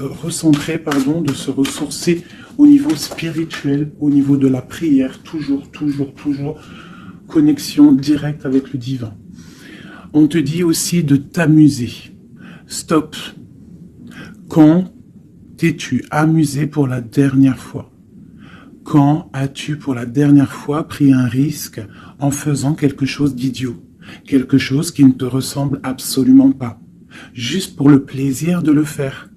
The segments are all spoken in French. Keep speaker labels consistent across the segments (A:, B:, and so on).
A: recentrer, pardon, de se ressourcer au niveau spirituel, au niveau de la prière, toujours, connexion directe avec le divin. On te dit aussi de t'amuser. Stop. Quand t'es-tu amusé pour la dernière fois? Quand as-tu pour la dernière fois pris un risque en faisant quelque chose d'idiot? Quelque chose qui ne te ressemble absolument pas, juste pour le plaisir de le faire.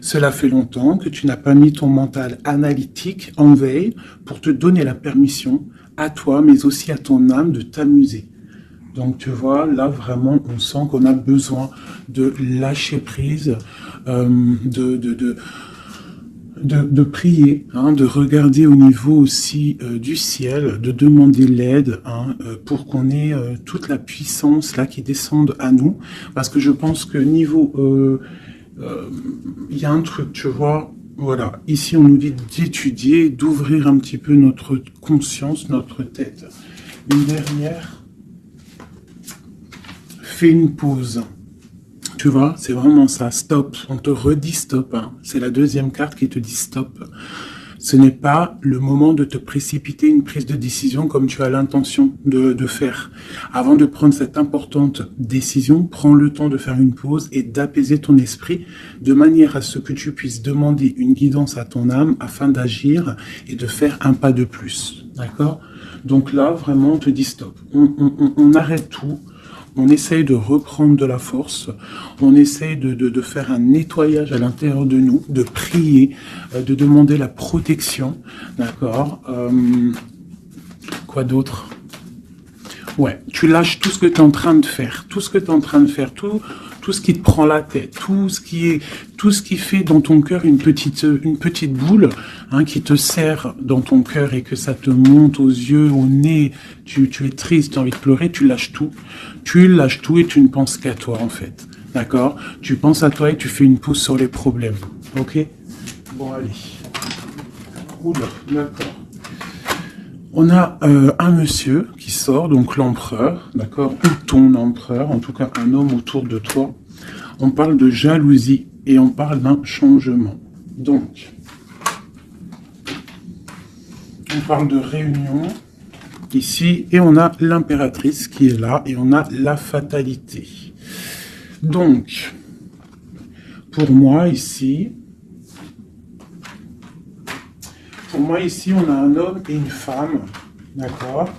A: Cela fait longtemps que tu n'as pas mis ton mental analytique en veille pour te donner la permission à toi, mais aussi à ton âme de t'amuser. Donc tu vois, là vraiment, on sent qu'on a besoin de lâcher prise, de prier, hein, de regarder au niveau aussi du ciel, de demander l'aide, hein, pour qu'on ait toute la puissance là qui descende à nous, parce que je pense que niveau, y a un truc, tu vois, voilà, ici on nous dit d'étudier, d'ouvrir un petit peu notre conscience, notre tête. Une dernière, fais une pause. Tu vois, c'est vraiment ça, stop. On te redit stop. Hein. C'est la deuxième carte qui te dit stop. Ce n'est pas le moment de te précipiter une prise de décision comme tu as l'intention de faire. Avant de prendre cette importante décision, prends le temps de faire une pause et d'apaiser ton esprit de manière à ce que tu puisses demander une guidance à ton âme afin d'agir et de faire un pas de plus. D'accord? Donc là, vraiment, on te dit stop. On arrête tout. On essaye de reprendre de la force, on essaye de faire un nettoyage à l'intérieur de nous, de prier, de demander la protection, d'accord. Quoi d'autre? Ouais, tu lâches tout ce que tu es en train de faire, tout ce ce qui te prend la tête, tout ce qui fait dans ton cœur une petite boule, hein, qui te serre dans ton cœur et que ça te monte aux yeux, au nez, tu es triste, tu as envie de pleurer, tu lâches tout et tu ne penses qu'à toi en fait, d'accord? Tu penses à toi et tu fais une pause sur les problèmes, ok? Bon allez, oula, d'accord. On a un monsieur qui sort, donc l'empereur, d'accord, ou ton empereur, en tout cas un homme autour de toi. On parle de jalousie et on parle d'un changement. Donc, on parle de réunion ici et on a l'impératrice qui est là et on a la fatalité. Donc, pour moi ici, on a un homme et une femme, d'accord.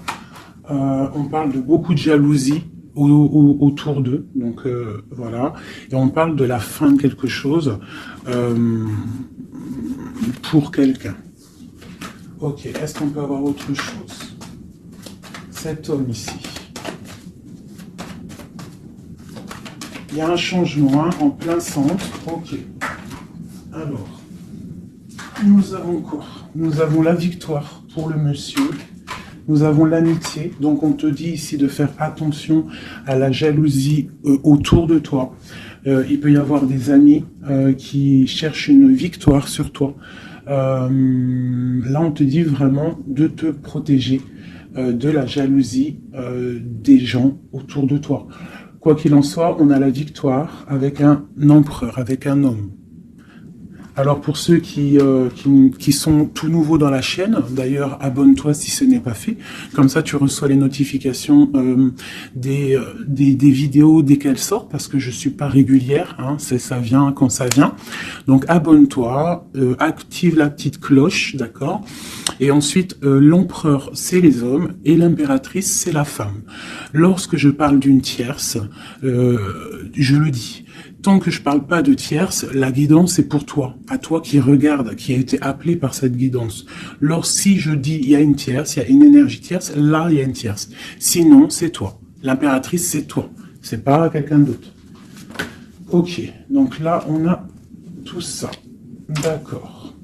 A: On parle de beaucoup de jalousie autour d'eux, donc voilà. Et on parle de la fin de quelque chose pour quelqu'un. Ok, est-ce qu'on peut avoir autre chose? Cet homme ici. Il y a un changement hein, en plein centre. Ok. Alors, nous avons quoi? Nous avons la victoire pour le monsieur. Nous avons l'amitié. Donc, on te dit ici de faire attention à la jalousie autour de toi. Il peut y avoir des amis qui cherchent une victoire sur toi. Là, on te dit vraiment de te protéger de la jalousie des gens autour de toi. Quoi qu'il en soit, on a la victoire avec un empereur, avec un homme. Alors pour ceux qui sont tout nouveaux dans la chaîne, d'ailleurs abonne-toi si ce n'est pas fait, comme ça tu reçois les notifications des vidéos dès qu'elles sortent, parce que je suis pas régulière, hein, ça vient quand ça vient. Donc abonne-toi, active la petite cloche, d'accord. Et ensuite l'empereur c'est les hommes et l'impératrice c'est la femme. Lorsque je parle d'une tierce, je le dis. Tant que je parle pas de tierce, la guidance c'est pour toi, à toi qui regarde, qui a été appelé par cette guidance. Si je dis il y a une tierce, il y a une énergie tierce, là il y a une tierce. Sinon c'est toi. L'impératrice c'est toi, c'est pas quelqu'un d'autre. Ok, donc là on a tout ça. D'accord.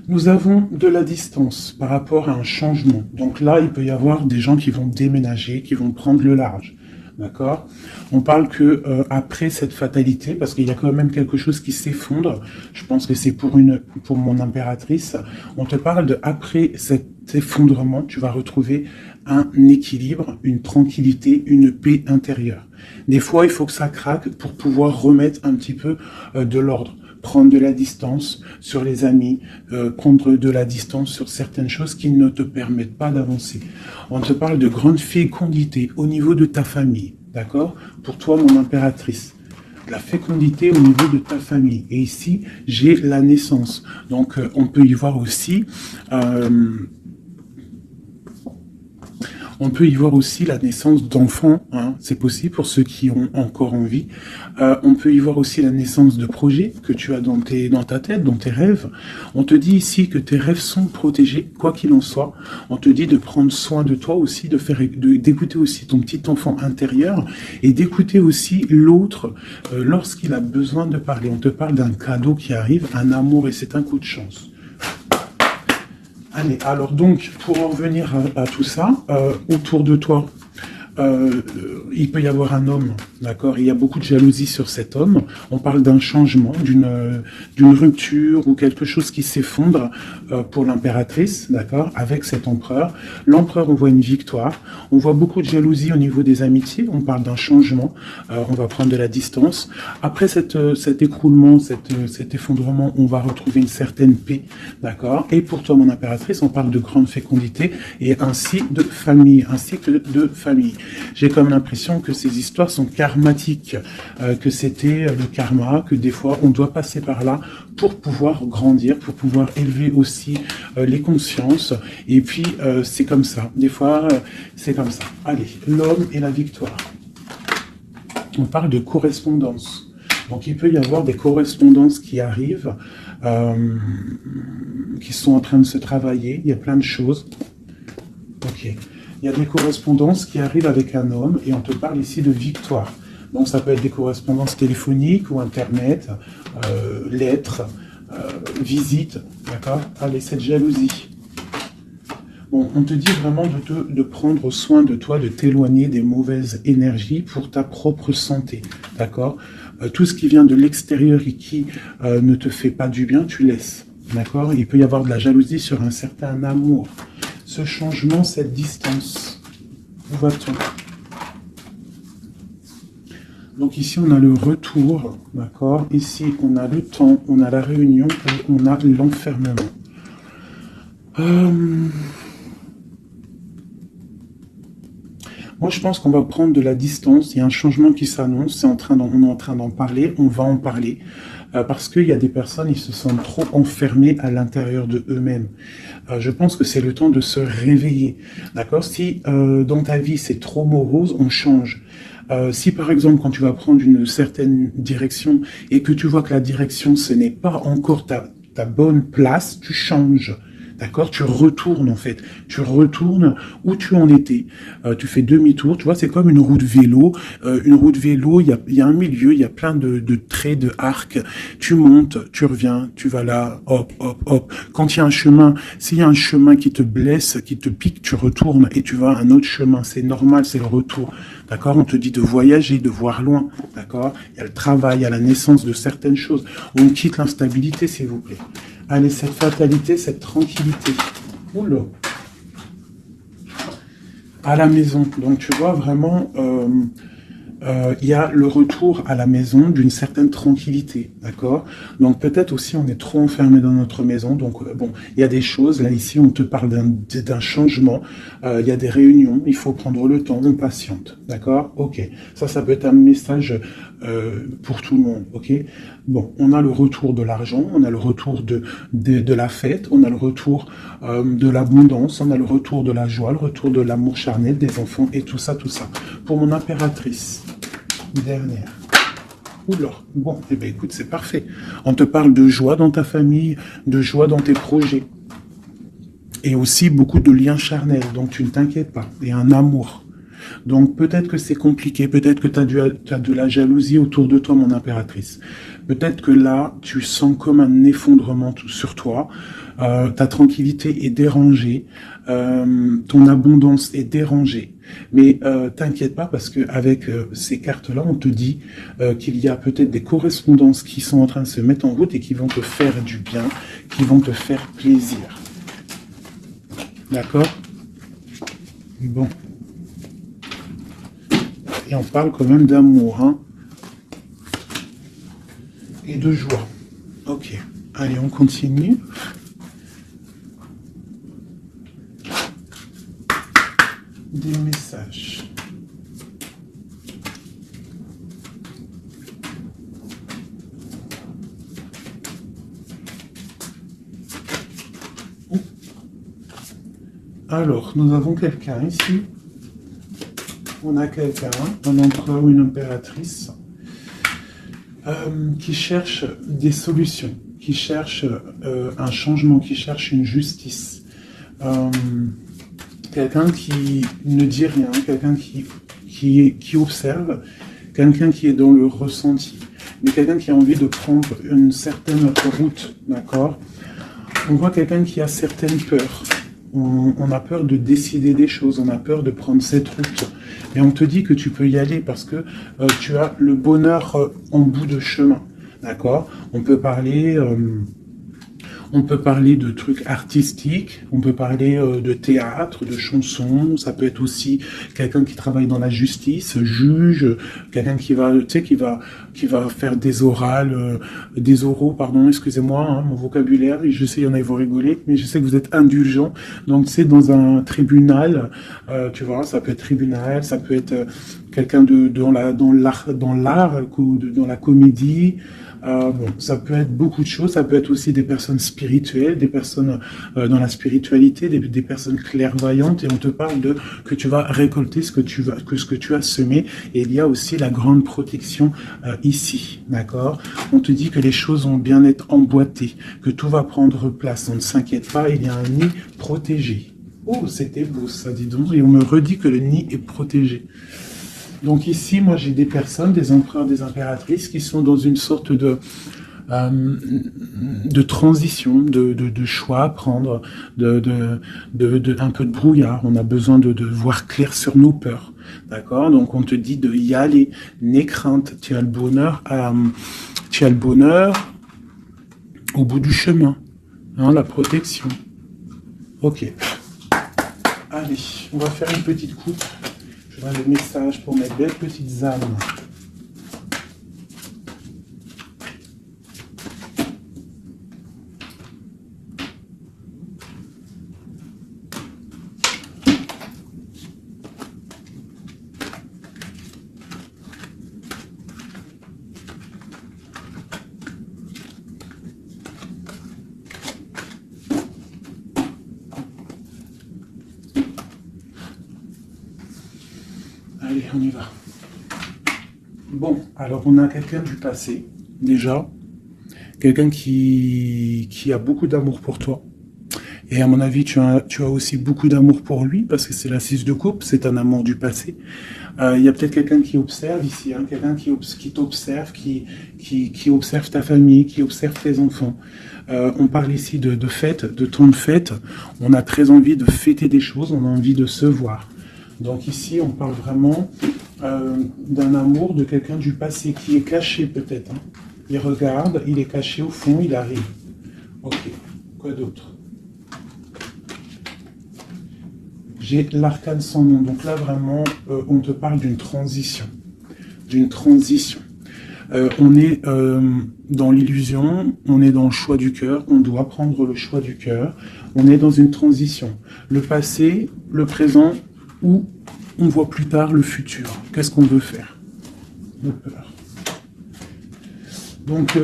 A: Nous avons de la distance par rapport à un changement. Donc là il peut y avoir des gens qui vont déménager, qui vont prendre le large. D'accord. On parle que après cette fatalité, parce qu'il y a quand même quelque chose qui s'effondre. Je pense que c'est pour mon impératrice. On te parle de après cet effondrement, tu vas retrouver un équilibre, une tranquillité, une paix intérieure. Des fois, il faut que ça craque pour pouvoir remettre un petit peu de l'ordre. Prendre de la distance sur les amis, prendre de la distance sur certaines choses qui ne te permettent pas d'avancer. On te parle de grande fécondité au niveau de ta famille, d'accord? Pour toi, mon impératrice. La fécondité au niveau de ta famille. Et ici, j'ai la naissance. Donc, on peut y voir aussi... on peut y voir aussi la naissance d'enfants, hein, c'est possible pour ceux qui ont encore envie. On peut y voir aussi la naissance de projets que tu as dans ta tête, dans tes rêves. On te dit ici que tes rêves sont protégés, quoi qu'il en soit. On te dit de prendre soin de toi aussi, d'écouter aussi ton petit enfant intérieur et d'écouter aussi l'autre lorsqu'il a besoin de parler. On te parle d'un cadeau qui arrive, un amour et c'est un coup de chance. Allez, alors donc, pour en revenir à tout ça, autour de toi, il peut y avoir un homme, d'accord? Il y a beaucoup de jalousie sur cet homme. On parle d'un changement, d'une rupture ou quelque chose qui s'effondre pour l'impératrice, d'accord? Avec cet empereur. L'empereur, on voit une victoire. On voit beaucoup de jalousie au niveau des amitiés. On parle d'un changement. On va prendre de la distance. Après cet écroulement, cet effondrement, on va retrouver une certaine paix, d'accord? Et pour toi, mon impératrice, on parle de grande fécondité et ainsi de famille, un cycle de famille. J'ai comme l'impression que ces histoires sont karmatiques, que c'était le karma, que des fois on doit passer par là pour pouvoir grandir, pour pouvoir élever aussi les consciences. Et puis c'est comme ça, des fois c'est comme ça. Allez, l'homme et la victoire. On parle de correspondance. Donc il peut y avoir des correspondances qui arrivent, qui sont en train de se travailler. Il y a plein de choses. Ok. Il y a des correspondances qui arrivent avec un homme et on te parle ici de victoire. Donc ça peut être des correspondances téléphoniques ou internet, lettres, visites, d'accord? Allez, cette jalousie. Bon, on te dit vraiment de prendre soin de toi, de t'éloigner des mauvaises énergies pour ta propre santé, d'accord? Tout ce qui vient de l'extérieur et qui ne te fait pas du bien, tu laisses, d'accord? Il peut y avoir de la jalousie sur un certain amour. Ce changement, cette distance, où va-t-on? Donc ici, on a le retour, d'accord? Ici, on a le temps, on a la réunion et on a l'enfermement. Moi, je pense qu'on va prendre de la distance. Il y a un changement qui s'annonce. On est en train d'en parler. On va en parler. Parce qu'il y a des personnes, ils se sentent trop enfermés à l'intérieur de eux-mêmes. Je pense que c'est le temps de se réveiller. D'accord? Si dans ta vie, c'est trop morose, on change. Si par exemple, quand tu vas prendre une certaine direction et que tu vois que la direction, ce n'est pas encore ta bonne place, tu changes. D'accord? Tu retournes en fait. Tu retournes où tu en étais. Tu fais demi-tour. Tu vois, c'est comme une roue de vélo. Une roue de vélo, il y a un milieu, il y a plein de traits, de arcs. Tu montes, tu reviens, tu vas là, hop, hop, hop. Quand il y a un chemin, s'il y a un chemin qui te blesse, qui te pique, tu retournes et tu vas à un autre chemin. C'est normal, c'est le retour. D'accord? On te dit de voyager, de voir loin. D'accord? Il y a le travail, il y a la naissance de certaines choses. On quitte l'instabilité, s'il vous plaît. Allez, cette fatalité, cette tranquillité. Oula. À la maison. Donc, tu vois, vraiment, il y a le retour à la maison d'une certaine tranquillité, d'accord? Donc, peut-être aussi, on est trop enfermé dans notre maison. Donc, bon, il y a des choses. Là, ici, on te parle d'un changement. Il y a des réunions. Il faut prendre le temps. On patiente, d'accord? Ok. Ça peut être un message pour tout le monde, ok? Bon, on a le retour de l'argent, on a le retour de la fête, on a le retour de l'abondance, on a le retour de la joie, le retour de l'amour charnel des enfants et tout ça, tout ça. Pour mon impératrice, dernière. Oula, bon, eh bien écoute, c'est parfait. On te parle de joie dans ta famille, de joie dans tes projets. Et aussi beaucoup de liens charnels, donc tu ne t'inquiètes pas, et un amour. Donc peut-être que c'est compliqué, peut-être que tu as de la jalousie autour de toi, mon impératrice. Peut-être que là, tu sens comme un effondrement sur toi, ta tranquillité est dérangée, ton abondance est dérangée. Mais t'inquiète pas parce que avec ces cartes-là, on te dit qu'il y a peut-être des correspondances qui sont en train de se mettre en route et qui vont te faire du bien, qui vont te faire plaisir. D'accord? Bon. Et on parle quand même d'amour, hein, et de joie. Ok, allez, on continue. Des messages. Alors, nous avons quelqu'un ici. On a quelqu'un, un empereur ou une impératrice, qui cherche des solutions, qui cherche un changement, qui cherche une justice. Quelqu'un qui ne dit rien, quelqu'un qui observe, quelqu'un qui est dans le ressenti, mais quelqu'un qui a envie de prendre une certaine route, d'accord? On voit quelqu'un qui a certaines peurs. On a peur de décider des choses, on a peur de prendre cette route. Et on te dit que tu peux y aller parce que tu as le bonheur en bout de chemin, d'accord? On peut parler de trucs artistiques, on peut parler de théâtre, de chansons, ça peut être aussi quelqu'un qui travaille dans la justice, juge, quelqu'un qui va, tu sais, qui va faire des oraux, pardon, excusez-moi, hein, mon vocabulaire, je sais, il y en a, ils vont rigoler, mais je sais que vous êtes indulgents, donc c'est dans un tribunal, tu vois, ça peut être tribunal, ça peut être quelqu'un dans l'art, dans la comédie. Bon, ça peut être beaucoup de choses, ça peut être aussi des personnes spirituelles, des personnes dans la spiritualité, des personnes clairvoyantes, et on te parle de que tu vas récolter ce que tu as semé, et il y a aussi la grande protection ici, d'accord? On te dit que les choses vont bien être emboîtées, que tout va prendre place, on ne s'inquiète pas, il y a un nid protégé. Oh, c'était beau ça, dis donc, et on me redit que le nid est protégé. Donc ici, moi, j'ai des personnes, des empereurs, des impératrices qui sont dans une sorte de transition, de choix à prendre, un peu de brouillard. On a besoin de voir clair sur nos peurs, d'accord? Donc on te dit de y aller, n'aie crainte. Tu as le bonheur au bout du chemin, hein, la protection. Ok. Allez, on va faire une petite coupe. Je donne le message pour mes belles petites âmes. Allez, on y va. Bon, alors on a quelqu'un du passé, déjà. Quelqu'un qui a beaucoup d'amour pour toi. Et à mon avis, tu as aussi beaucoup d'amour pour lui, parce que c'est la 6 de coupe, c'est un amour du passé. Il y a peut-être quelqu'un qui observe ici, hein, quelqu'un qui t'observe, qui observe ta famille, qui observe tes enfants. On parle ici de fête, de temps de fête. On a très envie de fêter des choses, on a envie de se voir. Donc ici, on parle vraiment d'un amour de quelqu'un du passé qui est caché peut-être. Hein. Il regarde, il est caché au fond, il arrive. Ok, quoi d'autre? J'ai l'arcane sans nom. Donc là, vraiment, on te parle d'une transition. D'une transition. On est dans l'illusion, on est dans le choix du cœur, on doit prendre le choix du cœur. On est dans une transition. Le passé, le présent, ou on voit plus tard le futur. Qu'est-ce qu'on veut faire? Nos peurs. Donc,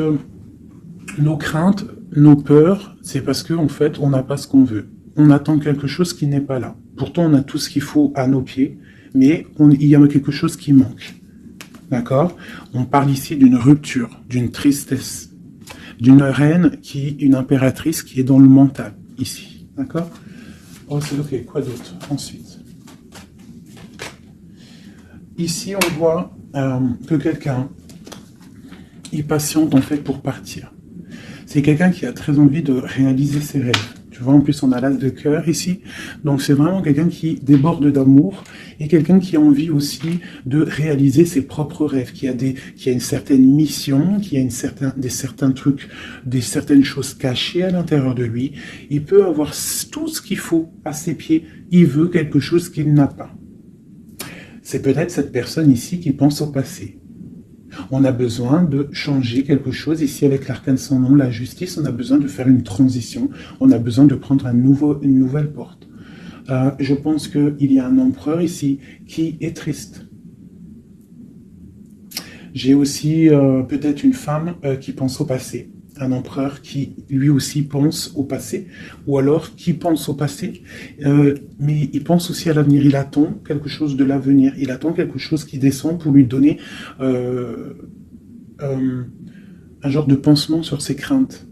A: nos craintes, nos peurs, c'est parce qu'en fait, on n'a pas ce qu'on veut. On attend quelque chose qui n'est pas là. Pourtant, on a tout ce qu'il faut à nos pieds, mais il y a quelque chose qui manque. D'accord? On parle ici d'une rupture, d'une tristesse, d'une reine une impératrice qui est dans le mental, ici. D'accord? Oh, c'est ok. Quoi d'autre? Ensuite. Ici, on voit que quelqu'un, il patiente en fait pour partir. C'est quelqu'un qui a très envie de réaliser ses rêves. Tu vois, en plus, on a l'as de cœur ici. Donc, c'est vraiment quelqu'un qui déborde d'amour et quelqu'un qui a envie aussi de réaliser ses propres rêves, qui a une certaine mission, qui a certains trucs, certaines choses cachées à l'intérieur de lui. Il peut avoir tout ce qu'il faut à ses pieds. Il veut quelque chose qu'il n'a pas. C'est peut-être cette personne ici qui pense au passé. On a besoin de changer quelque chose. Ici, avec l'arcane sans nom, la justice, on a besoin de faire une transition. On a besoin de prendre une nouvelle porte. Je pense qu'il y a un empereur ici qui est triste. J'ai aussi peut-être une femme qui pense au passé. Un empereur qui, lui aussi, pense au passé. Ou alors, qui pense au passé, mais il pense aussi à l'avenir. Il attend quelque chose de l'avenir. Il attend quelque chose qui descend pour lui donner un genre de pansement sur ses craintes.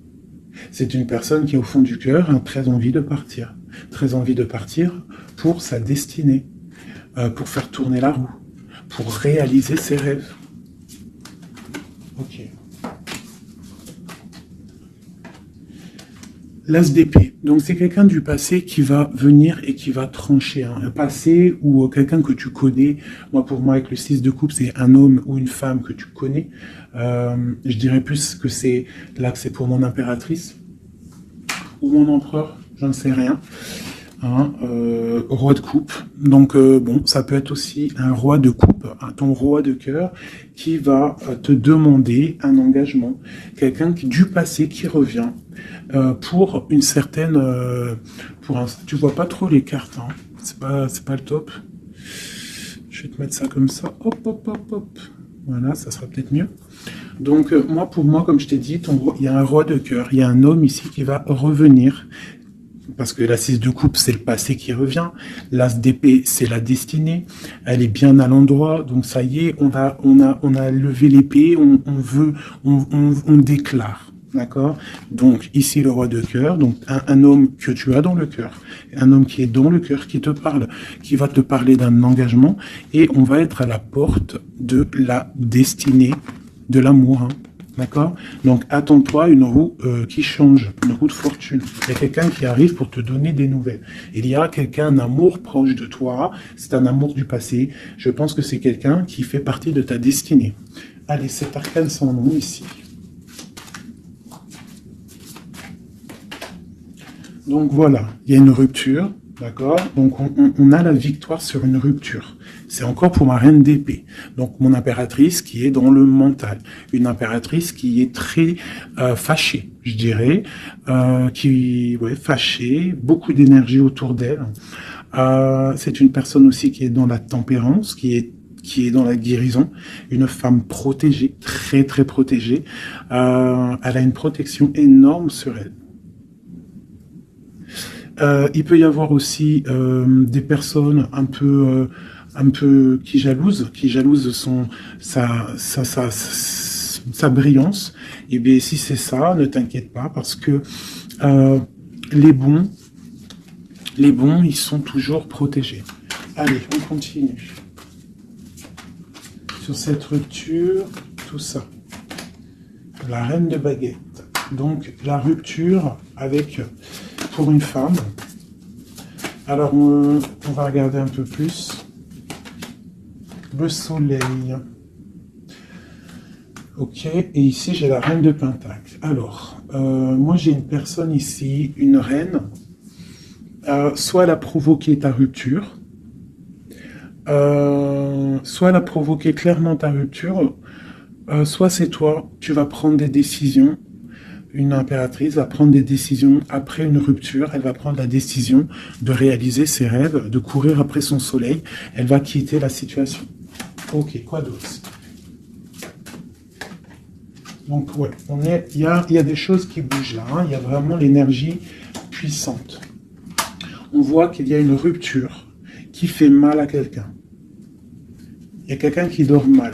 A: C'est une personne qui, au fond du cœur, a très envie de partir. Très envie de partir pour sa destinée, pour faire tourner la roue, pour réaliser ses rêves. Ok. L'as d'épée. Donc c'est quelqu'un du passé qui va venir et qui va trancher. Un passé ou quelqu'un que tu connais. Pour moi, avec le 6 de coupe, c'est un homme ou une femme que tu connais. Je dirais plus que c'est là que c'est pour mon impératrice ou mon empereur. Je ne sais rien. Roi de coupe. Donc bon, ça peut être aussi un roi de coupe, ton roi de cœur, qui va te demander un engagement. Quelqu'un du passé qui revient pour une certaine... tu vois pas trop les cartes, hein. C'est pas le top. Je vais te mettre ça comme ça. Hop, hop, hop, hop. Voilà, ça sera peut-être mieux. Donc pour moi, comme je t'ai dit, il y a un roi de cœur. Il y a un homme ici qui va revenir. Parce que la 6 de coupe, c'est le passé qui revient. L'as d'épée, c'est la destinée. Elle est bien à l'endroit. Donc ça y est, on a levé l'épée. On déclare. D'accord? Donc ici, le roi de cœur. Donc un homme que tu as dans le cœur. Un homme qui est dans le cœur, qui te parle, qui va te parler d'un engagement. Et on va être à la porte de la destinée, de l'amour. D'accord? Donc, attends-toi une roue qui change, une roue de fortune. Il y a quelqu'un qui arrive pour te donner des nouvelles. Il y a quelqu'un, un amour proche de toi. C'est un amour du passé. Je pense que c'est quelqu'un qui fait partie de ta destinée. Allez, cet arcane sans nom ici. Donc, voilà. Il y a une rupture. D'accord? Donc, on a la victoire sur une rupture. C'est encore pour ma reine d'épée. Donc, mon impératrice qui est dans le mental. Une impératrice qui est très fâchée, je dirais. Fâchée. Beaucoup d'énergie autour d'elle. C'est une personne aussi qui est dans la tempérance, qui est dans la guérison. Une femme protégée, très, très protégée. Elle a une protection énorme sur elle. Il peut y avoir aussi des personnes un peu qui jalousent sa brillance. Et bien si c'est ça, ne t'inquiète pas parce que les bons, ils sont toujours protégés. Allez, on continue. Sur cette rupture, tout ça. La reine de baguette. Donc la rupture pour une femme. Alors on va regarder un peu plus. Le soleil. Ok, et ici j'ai la reine de Pentacle. Alors, moi j'ai une personne ici, une reine. Soit elle a provoqué ta rupture, soit elle a provoqué clairement ta rupture, soit c'est toi, tu vas prendre des décisions. Une impératrice va prendre des décisions après une rupture. Elle va prendre la décision de réaliser ses rêves, de courir après son soleil. Elle va quitter la situation. Ok, quoi d'autre? Donc, ouais, il y a des choses qui bougent là. Il y a vraiment l'énergie puissante. On voit qu'il y a une rupture qui fait mal à quelqu'un. Il y a quelqu'un qui dort mal.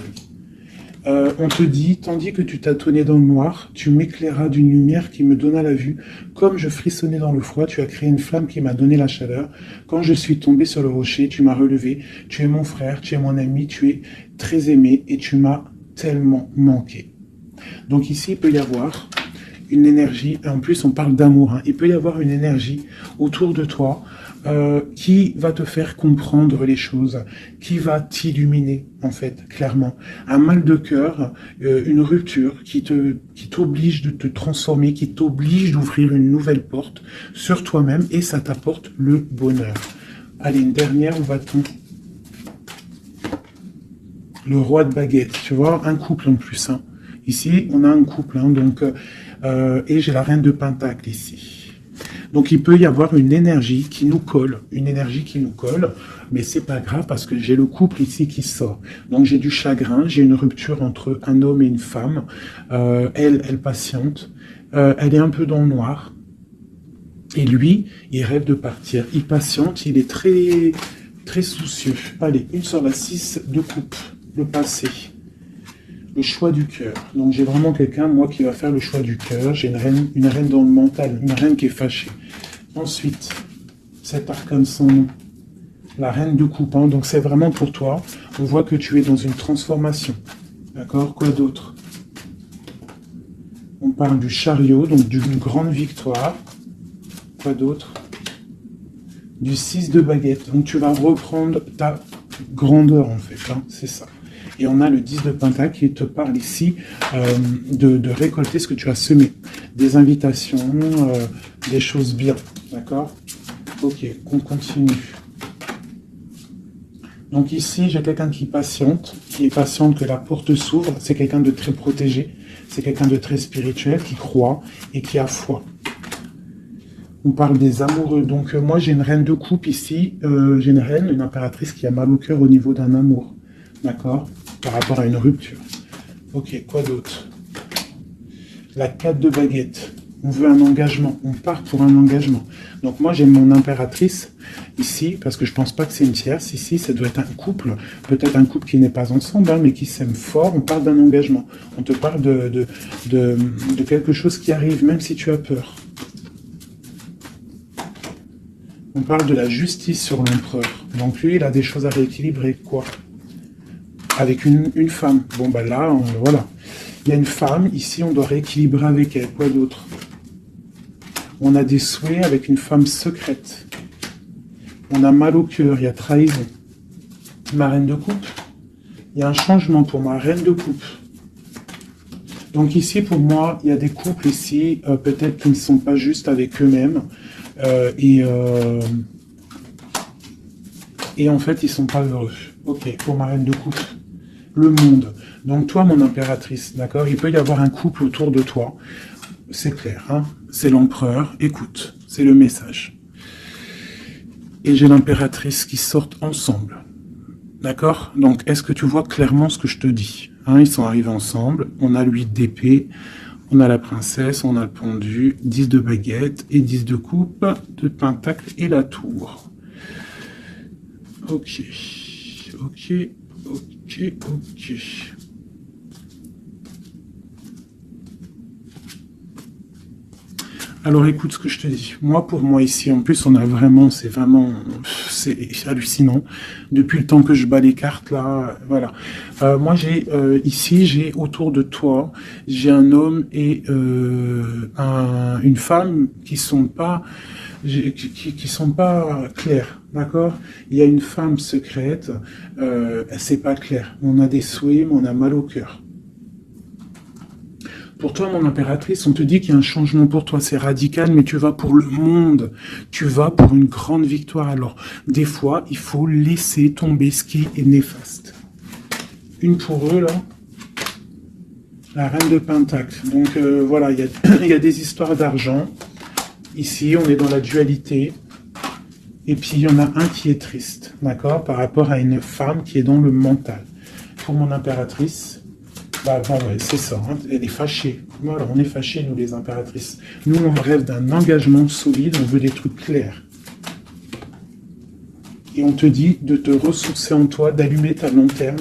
A: On te dit, tandis que tu tâtonnais dans le noir, tu m'éclairas d'une lumière qui me donna la vue. Comme je frissonnais dans le froid, tu as créé une flamme qui m'a donné la chaleur. Quand je suis tombé sur le rocher, tu m'as relevé. Tu es mon frère, tu es mon ami, tu es très aimé et tu m'as tellement manqué. Donc ici, il peut y avoir une énergie, en plus on parle d'amour, hein. Il peut y avoir une énergie autour de toi qui va te faire comprendre les choses, qui va t'illuminer, en fait, clairement. Un mal de cœur, une rupture qui t'oblige de te transformer, qui t'oblige d'ouvrir une nouvelle porte sur toi-même et ça t'apporte le bonheur. Allez, une dernière, où va-t-on? le roi de baguette, tu vois, un couple en plus. Hein. Ici, on a un couple, hein, donc, et j'ai la reine de pentacle ici. Donc il peut y avoir une énergie qui nous colle, mais c'est pas grave parce que j'ai le couple ici qui sort. Donc j'ai du chagrin, j'ai une rupture entre un homme et une femme. Elle patiente, elle est un peu dans le noir. Et lui, il rêve de partir. Il patiente, il est très, très soucieux. Allez, une sur la 6 de coupe, le passé. Le choix du cœur. Donc j'ai vraiment quelqu'un, moi, qui va faire le choix du cœur. J'ai une reine dans le mental, une reine qui est fâchée. Ensuite, cet arcane sans nom. La reine de coupe. Hein. Donc c'est vraiment pour toi. On voit que tu es dans une transformation. D'accord? Quoi d'autre? On parle du chariot, donc d'une grande victoire. Quoi d'autre? Du 6 de baguette. Donc tu vas reprendre ta grandeur, en fait. Hein. C'est ça. Et on a le 10 de pentacle qui te parle ici de récolter ce que tu as semé. Des invitations, des choses bien. D'accord? Ok, on continue. Donc ici, j'ai quelqu'un qui est patiente que la porte s'ouvre. C'est quelqu'un de très protégé. C'est quelqu'un de très spirituel qui croit et qui a foi. On parle des amoureux. Donc moi, j'ai une reine de coupe ici. J'ai une reine, une impératrice qui a mal au cœur au niveau d'un amour. D'accord? Par rapport à une rupture. Ok, quoi d'autre? La 4 de baguette. On veut un engagement. On part pour un engagement. Donc moi, j'ai mon impératrice ici, parce que je pense pas que c'est une tierce. Ici, ça doit être un couple. Peut-être un couple qui n'est pas ensemble, hein, mais qui s'aime fort. On parle d'un engagement. On te parle de quelque chose qui arrive, même si tu as peur. On parle de la justice sur l'empereur. Donc lui, il a des choses à rééquilibrer. Quoi? Avec une femme. Bon, ben là, voilà. Il y a une femme, ici, on doit rééquilibrer avec elle. Quoi d'autre? On a des souhaits avec une femme secrète. On a mal au cœur, il y a trahison. Ma reine de coupe. Il y a un changement pour ma reine de coupe. Donc ici, pour moi, il y a des couples ici, peut-être qui ne sont pas justes avec eux-mêmes. Et en fait, ils ne sont pas heureux. Ok, pour ma reine de coupe. Le monde. Donc toi, mon impératrice, d'accord? Il peut y avoir un couple autour de toi. C'est clair, hein? C'est l'empereur. Écoute, c'est le message. Et j'ai l'impératrice qui sortent ensemble. D'accord? Donc, est-ce que tu vois clairement ce que je te dis? Hein, ils sont arrivés ensemble. On a l'huile d'épée. On a la princesse. On a le pendu. 10 de baguette et 10 de coupe, de pentacle et la tour. Ok. Ok. Ok, ok. Alors écoute ce que je te dis. Moi, pour moi ici, en plus, on a vraiment, c'est hallucinant. Depuis le temps que je bats les cartes là, voilà. Moi, ici, j'ai autour de toi, j'ai un homme et une femme qui sont pas clairs, d'accord? Il y a une femme secrète, c'est pas clair. On a des souhaits, mais on a mal au cœur. Pour toi, mon impératrice, on te dit qu'il y a un changement pour toi, c'est radical, mais tu vas pour le monde. Tu vas pour une grande victoire. Alors, des fois, il faut laisser tomber ce qui est néfaste. Une pour eux, là. La reine de pentacle. Donc, voilà, il y a des histoires d'argent. Ici, on est dans la dualité. Et puis, il y en a un qui est triste, d'accord, par rapport à une femme qui est dans le mental. Pour mon impératrice... Bah, ouais, c'est ça, hein. Elle est fâchée. Voilà, on est fâchés, nous, les impératrices. Nous, on rêve d'un engagement solide, on veut des trucs clairs. Et on te dit de te ressourcer en toi, d'allumer ta lanterne.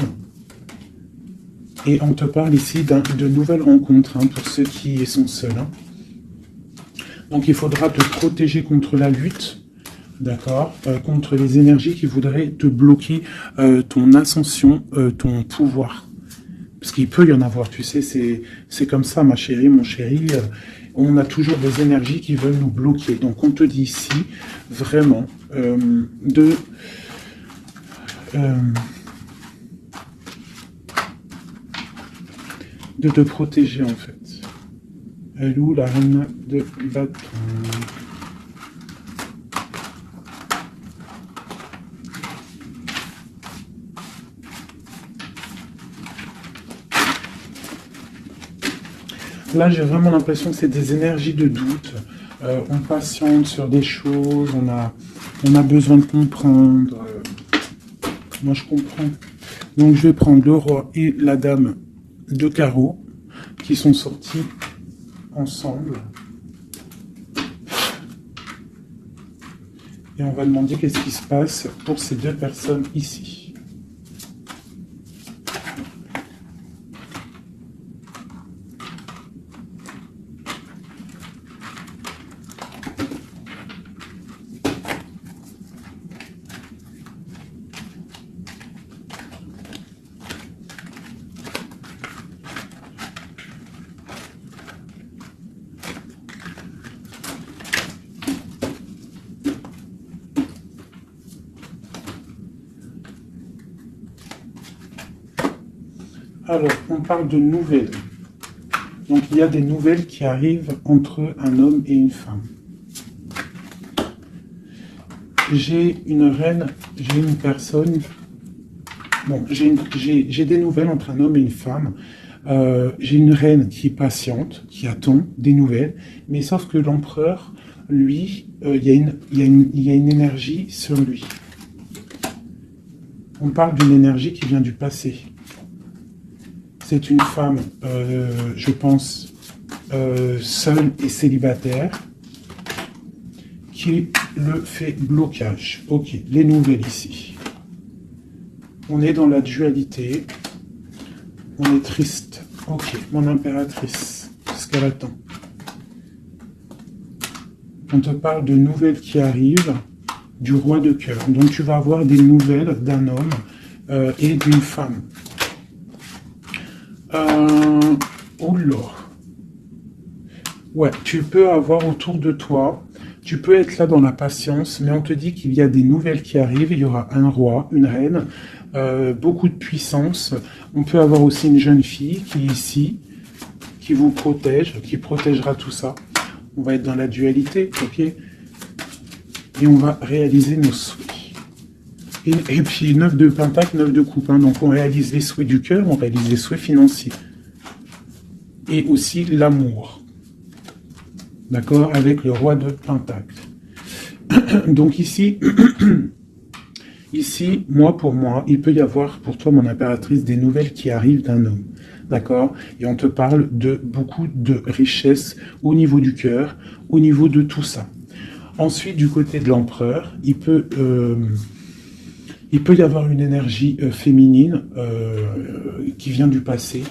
A: Et on te parle ici de nouvelles rencontres, hein, pour ceux qui sont seuls. Hein. Donc, il faudra te protéger contre la lutte, d'accord, contre les énergies qui voudraient te bloquer ton ascension, ton pouvoir. Parce qu'il peut y en avoir, tu sais, c'est comme ça, ma chérie, mon chéri. On a toujours des énergies qui veulent nous bloquer. Donc, on te dit ici, vraiment, de te protéger, en fait. Elle est où, la reine de bâton? là, j'ai vraiment l'impression que c'est des énergies de doute. On patiente sur des choses, on a besoin de comprendre. Moi, je comprends. Donc, je vais prendre le roi et la dame de carreau qui sont sortis ensemble. Et on va demander qu'est-ce qui se passe pour ces deux personnes ici. Alors, on parle de nouvelles. Donc, il y a des nouvelles qui arrivent entre un homme et une femme. J'ai une reine, j'ai une personne... Bon, j'ai des nouvelles entre un homme et une femme. J'ai une reine qui est patiente, qui attend des nouvelles. Mais sauf que l'empereur, lui, il y a une énergie sur lui. On parle d'une énergie qui vient du passé. C'est une femme, je pense, seule et célibataire, qui le fait blocage. Ok, les nouvelles ici. On est dans la dualité. On est triste. Ok, mon impératrice, ce qu'elle attend. On te parle de nouvelles qui arrivent du roi de cœur. Donc tu vas avoir des nouvelles d'un homme et d'une femme. Oh là. Ouais, tu peux avoir autour de toi, tu peux être là dans la patience, mais on te dit qu'il y a des nouvelles qui arrivent, il y aura un roi, une reine, beaucoup de puissance. On peut avoir aussi une jeune fille qui est ici, qui vous protège, qui protégera tout ça. On va être dans la dualité, ok? Et on va réaliser nos souhaits. Et puis 9 de pentacle, 9 de coupe. Hein, donc on réalise les souhaits du cœur, on réalise les souhaits financiers. Et aussi l'amour. D'accord? Avec le roi de pentacle. Donc ici, ici, pour moi, il peut y avoir pour toi, mon impératrice, des nouvelles qui arrivent d'un homme. D'accord? Et on te parle de beaucoup de richesse au niveau du cœur, au niveau de tout ça. Ensuite, du côté de l'empereur, il peut y avoir une énergie féminine qui vient du passé.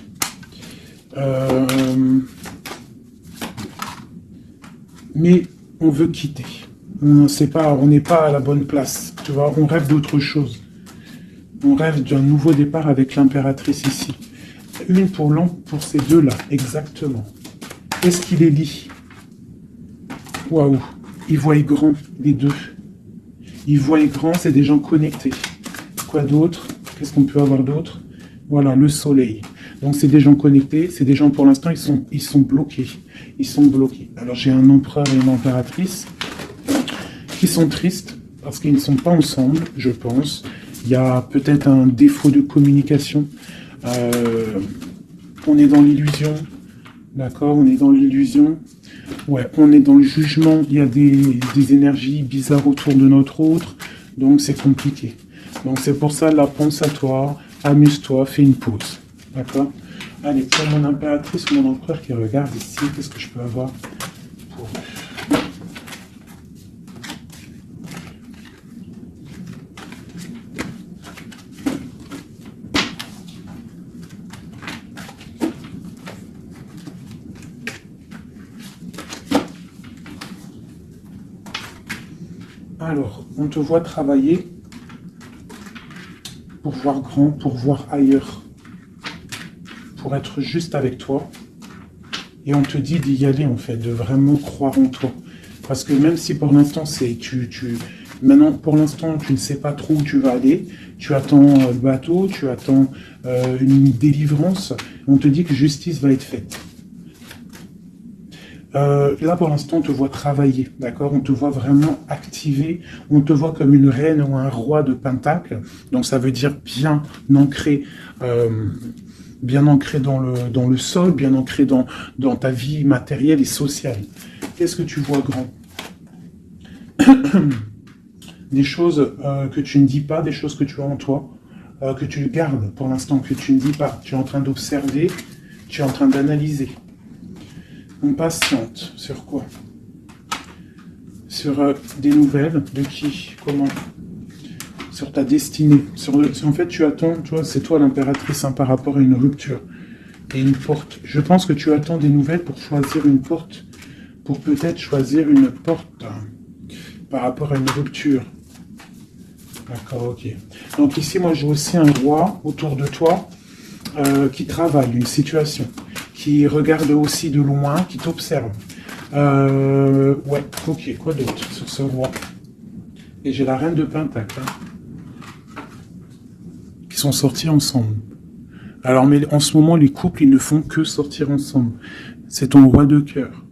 A: Mais on veut quitter. On n'est pas à la bonne place. Tu vois, on rêve d'autre chose. On rêve d'un nouveau départ avec l'impératrice ici. Une pour ces deux-là, exactement. Qu'est-ce qui les lie? Waouh! Ils voient grand, les deux. Ils voient grand, c'est des gens connectés. Quoi d'autre? Qu'est-ce qu'on peut avoir d'autre? Voilà, le soleil. Donc c'est des gens connectés, c'est des gens pour l'instant, ils sont bloqués. Ils sont bloqués. Alors j'ai un empereur et une impératrice qui sont tristes parce qu'ils ne sont pas ensemble, je pense. Il y a peut-être un défaut de communication. On est dans l'illusion. D'accord, on est dans l'illusion. Ouais, on est dans le jugement. Il y a des énergies bizarres autour de notre autre. Donc c'est compliqué. Donc c'est pour ça, là, pense à toi, amuse-toi, fais une pause. D'accord? Allez, pour mon impératrice ou mon empereur qui regarde ici, qu'est-ce que je peux avoir pour eux? Alors, on te voit travailler pour voir grand, pour voir ailleurs, pour être juste avec toi. Et on te dit d'y aller, en fait, de vraiment croire en toi. Parce que même si pour l'instant, maintenant, pour l'instant, tu ne sais pas trop où tu vas aller, tu attends le bateau, tu attends une délivrance, on te dit que justice va être faite. Là, pour l'instant, on te voit travailler, d'accord? On te voit vraiment activer, on te voit comme une reine ou un roi de pentacle. Donc, ça veut dire bien ancré bien ancré dans le sol, bien ancré dans ta vie matérielle et sociale. Qu'est-ce que tu vois grand? Des choses que tu ne dis pas, des choses que tu as en toi, que tu gardes pour l'instant, que tu ne dis pas. Tu es en train d'observer, tu es en train d'analyser. On patiente sur quoi? Sur des nouvelles de qui? Comment? Sur ta destinée. En fait, tu attends, tu vois, c'est toi l'impératrice hein, par rapport à une rupture et une porte. Je pense que tu attends des nouvelles pour choisir une porte, pour peut-être choisir une porte par rapport à une rupture. D'accord, ok. Donc ici, moi, j'ai aussi un roi autour de toi qui travaille une situation, qui regarde aussi de loin, qui t'observe. Ouais, ok, quoi d'autre sur ce roi? Et j'ai la reine de Pentacle, hein, qui sont sortis ensemble. Alors, mais en ce moment, les couples, ils ne font que sortir ensemble. C'est ton roi de cœur.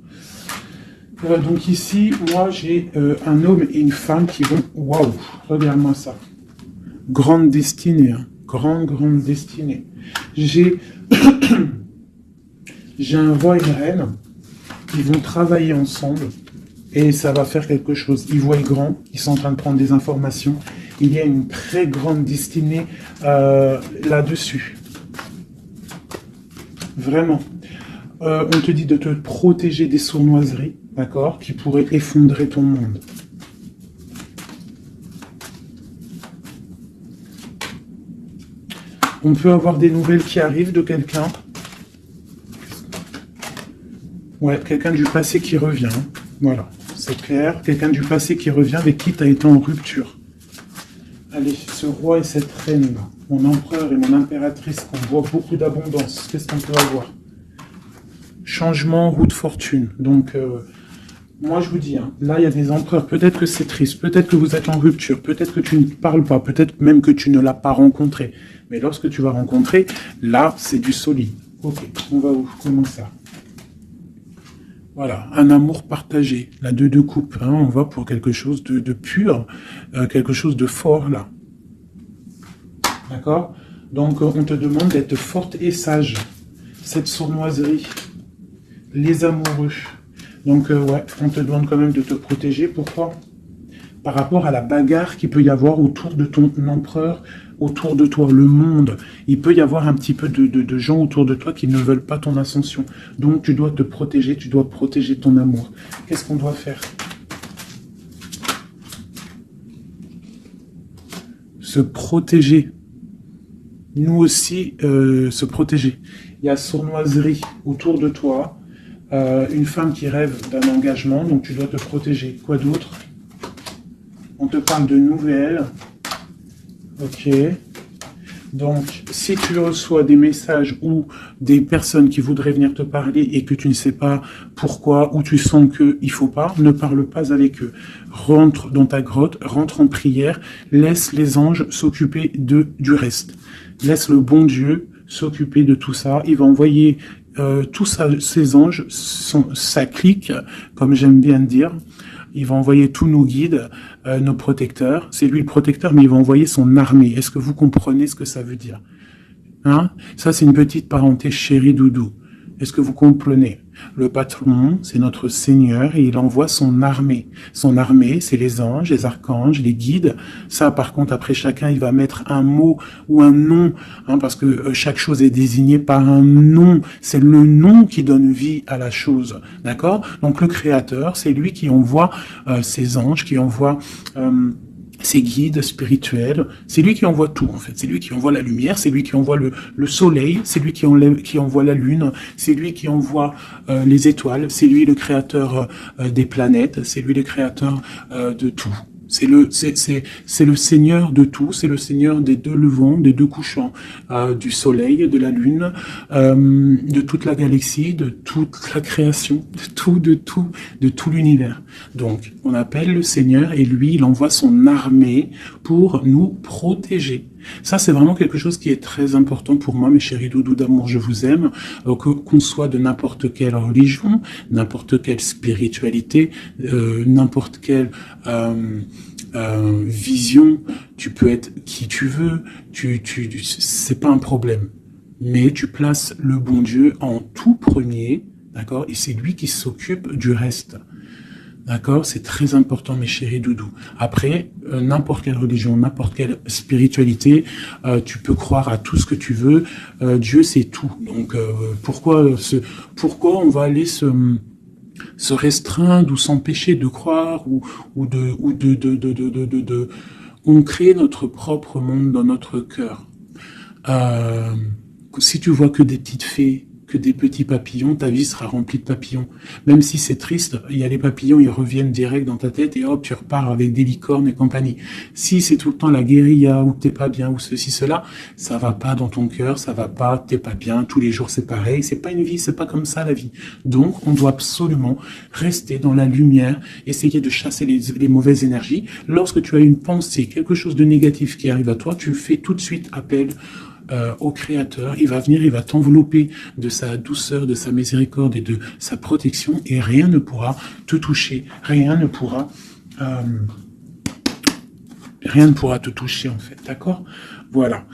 A: Donc ici, moi, j'ai un homme et une femme qui vont... Waouh, regarde-moi ça. Grande destinée, hein. Grande destinée. J'ai un roi et une reine qui vont travailler ensemble et ça va faire quelque chose. Ils voient grand, ils sont en train de prendre des informations. Il y a une très grande destinée là-dessus. Vraiment. On te dit de te protéger des sournoiseries, d'accord, qui pourraient effondrer ton monde. On peut avoir des nouvelles qui arrivent de quelqu'un. Ouais, quelqu'un du passé qui revient. Voilà, c'est clair. Quelqu'un du passé qui revient avec qui tu as été en rupture. Allez, ce roi et cette reine, mon empereur et mon impératrice, on voit beaucoup d'abondance. Qu'est-ce qu'on peut avoir? Changement, roue de fortune. Donc, moi je vous dis, hein, là il y a des empereurs, peut-être que c'est triste, peut-être que vous êtes en rupture, peut-être que tu ne parles pas, peut-être même que tu ne l'as pas rencontré. Mais lorsque tu vas rencontrer, là c'est du solide. Ok, on va où? Comment ça? Voilà, un amour partagé, la deux coupes, hein, on va pour quelque chose de pur, quelque chose de fort là. D'accord? Donc on te demande d'être forte et sage. Cette sournoiserie, les amoureux. Donc ouais, on te demande quand même de te protéger. Pourquoi? Par rapport à la bagarre qu'il peut y avoir autour de ton empereur, autour de toi, le monde. Il peut y avoir un petit peu de gens autour de toi qui ne veulent pas ton ascension. Donc tu dois te protéger, tu dois protéger ton amour. Qu'est-ce qu'on doit faire? Se protéger. Nous aussi, se protéger. Il y a sournoiserie autour de toi. Une femme qui rêve d'un engagement, donc tu dois te protéger. Quoi d'autre? On te parle de nouvelles. Ok. Donc, si tu reçois des messages ou des personnes qui voudraient venir te parler et que tu ne sais pas pourquoi, ou tu sens qu'il ne faut pas, ne parle pas avec eux. Rentre dans ta grotte, rentre en prière, laisse les anges s'occuper du reste. Laisse le bon Dieu s'occuper de tout ça. Il va envoyer tous ces anges, sa clique, comme j'aime bien dire. Il va envoyer tous nos guides, nos protecteurs. C'est lui le protecteur, mais il va envoyer son armée. Est-ce que vous comprenez ce que ça veut dire? Hein? Ça, c'est une petite parenthèse chérie doudou. Est-ce que vous comprenez? Le patron, c'est notre Seigneur et il envoie son armée. Son armée, c'est les anges, les archanges, les guides. Ça, par contre, après, chacun, il va mettre un mot ou un nom, hein, parce que chaque chose est désignée par un nom. C'est le nom qui donne vie à la chose. D'accord? Donc, le Créateur, c'est lui qui envoie ses anges, qui envoie... ses guides spirituels, c'est lui qui envoie tout en fait, c'est lui qui envoie la lumière, c'est lui qui envoie le soleil, c'est lui qui envoie la lune, c'est lui qui envoie les étoiles, c'est lui le créateur des planètes, c'est lui le créateur de tout. C'est le Seigneur de tout, c'est le Seigneur des deux levants, des deux couchants, du soleil, de la lune, de toute la galaxie, de toute la création, de tout l'univers. Donc, on appelle le Seigneur et lui, il envoie son armée pour nous protéger. Ça, c'est vraiment quelque chose qui est très important pour moi, mes chéris doudous d'amour, je vous aime, qu'on soit de n'importe quelle religion, n'importe quelle spiritualité, n'importe quelle vision, tu peux être qui tu veux, c'est pas un problème. mais tu places le bon Dieu en tout premier, d'accord? Et c'est lui qui s'occupe du reste. D'accord? C'est très important, mes chéris doudous. Après, n'importe quelle religion, n'importe quelle spiritualité, tu peux croire à tout ce que tu veux. Dieu, c'est tout. Donc, pourquoi on va aller se restreindre ou s'empêcher de croire on crée notre propre monde dans notre cœur. Si tu vois que des petites fées, que des petits papillons, ta vie sera remplie de papillons. Même si c'est triste, il y a les papillons, ils reviennent direct dans ta tête et hop, tu repars avec des licornes et compagnie. Si c'est tout le temps la guérilla, ou t'es pas bien, ou ceci, cela, ça va pas dans ton cœur, ça va pas, t'es pas bien, tous les jours c'est pareil, c'est pas une vie, c'est pas comme ça la vie. Donc, on doit absolument rester dans la lumière, essayer de chasser les mauvaises énergies. Lorsque tu as une pensée, quelque chose de négatif qui arrive à toi, tu fais tout de suite appel au Créateur. Il va venir, il va t'envelopper de sa douceur, de sa miséricorde et de sa protection, et rien ne pourra te toucher, rien ne pourra te toucher en fait, d'accord? Voilà.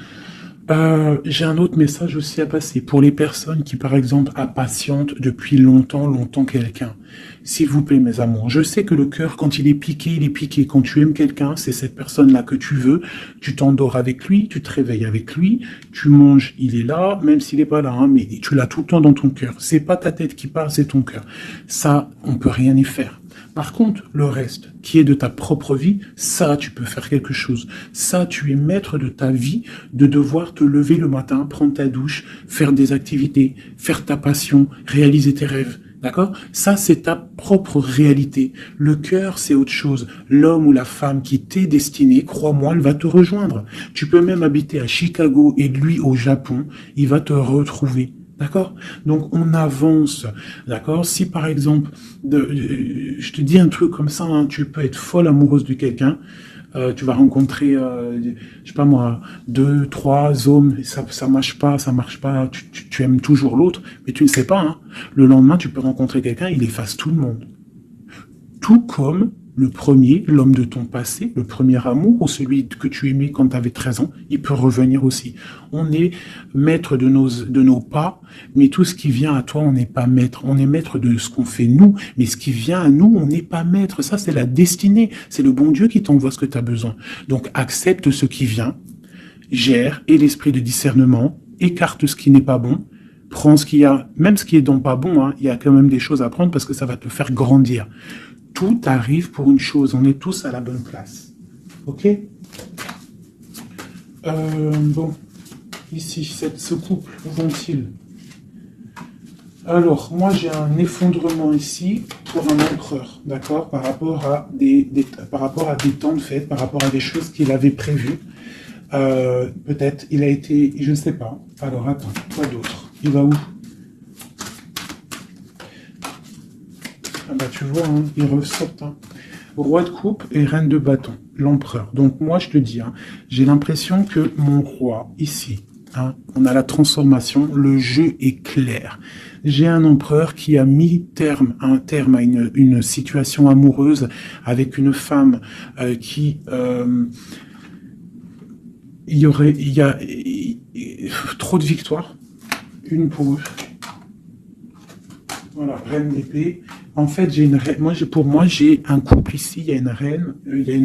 A: J'ai un autre message aussi à passer pour les personnes qui, par exemple, impatientent depuis longtemps quelqu'un. S'il vous plaît, mes amours, je sais que le cœur, quand il est piqué, il est piqué. Quand tu aimes quelqu'un, c'est cette personne-là que tu veux. Tu t'endors avec lui, tu te réveilles avec lui, tu manges, il est là, même s'il est pas là, hein, mais tu l'as tout le temps dans ton cœur. C'est pas ta tête qui parle, c'est ton cœur. Ça, on peut rien y faire. Par contre, le reste, qui est de ta propre vie, ça, tu peux faire quelque chose. Ça, tu es maître de ta vie, de devoir te lever le matin, prendre ta douche, faire des activités, faire ta passion, réaliser tes rêves. D'accord? Ça, c'est ta propre réalité. Le cœur, c'est autre chose. L'homme ou la femme qui t'est destiné, crois-moi, elle va te rejoindre. Tu peux même habiter à Chicago et lui au Japon, il va te retrouver. D'accord? Donc, on avance. D'accord? Si, par exemple, je te dis un truc comme ça, hein, tu peux être folle amoureuse de quelqu'un, tu vas rencontrer, je sais pas moi, 2, 3 hommes, et ça marche pas, tu aimes toujours l'autre, mais tu ne sais pas, hein. Le lendemain, tu peux rencontrer quelqu'un, il efface tout le monde. Tout comme le premier, l'homme de ton passé, le premier amour, ou celui que tu aimais quand tu avais 13 ans, il peut revenir aussi. On est maître de nos pas, mais tout ce qui vient à toi, on n'est pas maître. On est maître de ce qu'on fait nous, mais ce qui vient à nous, on n'est pas maître. Ça, c'est la destinée. C'est le bon Dieu qui t'envoie ce que tu as besoin. Donc, accepte ce qui vient, gère, et l'esprit de discernement, écarte ce qui n'est pas bon, prends ce qu'il y a, même ce qui est donc pas bon, hein, il y a quand même des choses à prendre parce que ça va te faire grandir. Tout arrive pour une chose, on est tous à la bonne place. Ok? Bon, ici, ce couple, où vont-ils? Alors, moi j'ai un effondrement ici pour un empereur, d'accord? Par rapport à des temps de fête, par rapport à des choses qu'il avait prévues. Peut-être, il a été, je ne sais pas. Alors, attends, quoi d'autre? Il va où? Ah bah tu vois, hein, il ressortent. Hein. Roi de coupe et reine de bâton, l'empereur. Donc moi je te dis, hein, j'ai l'impression que mon roi, ici, hein, on a la transformation, le jeu est clair. J'ai un empereur qui a mis un terme à une situation amoureuse avec une femme qui... il y a trop de victoires, une pour eux. Voilà, reine d'épée. En fait, j'ai une reine. Pour moi, j'ai un couple ici. Il y a une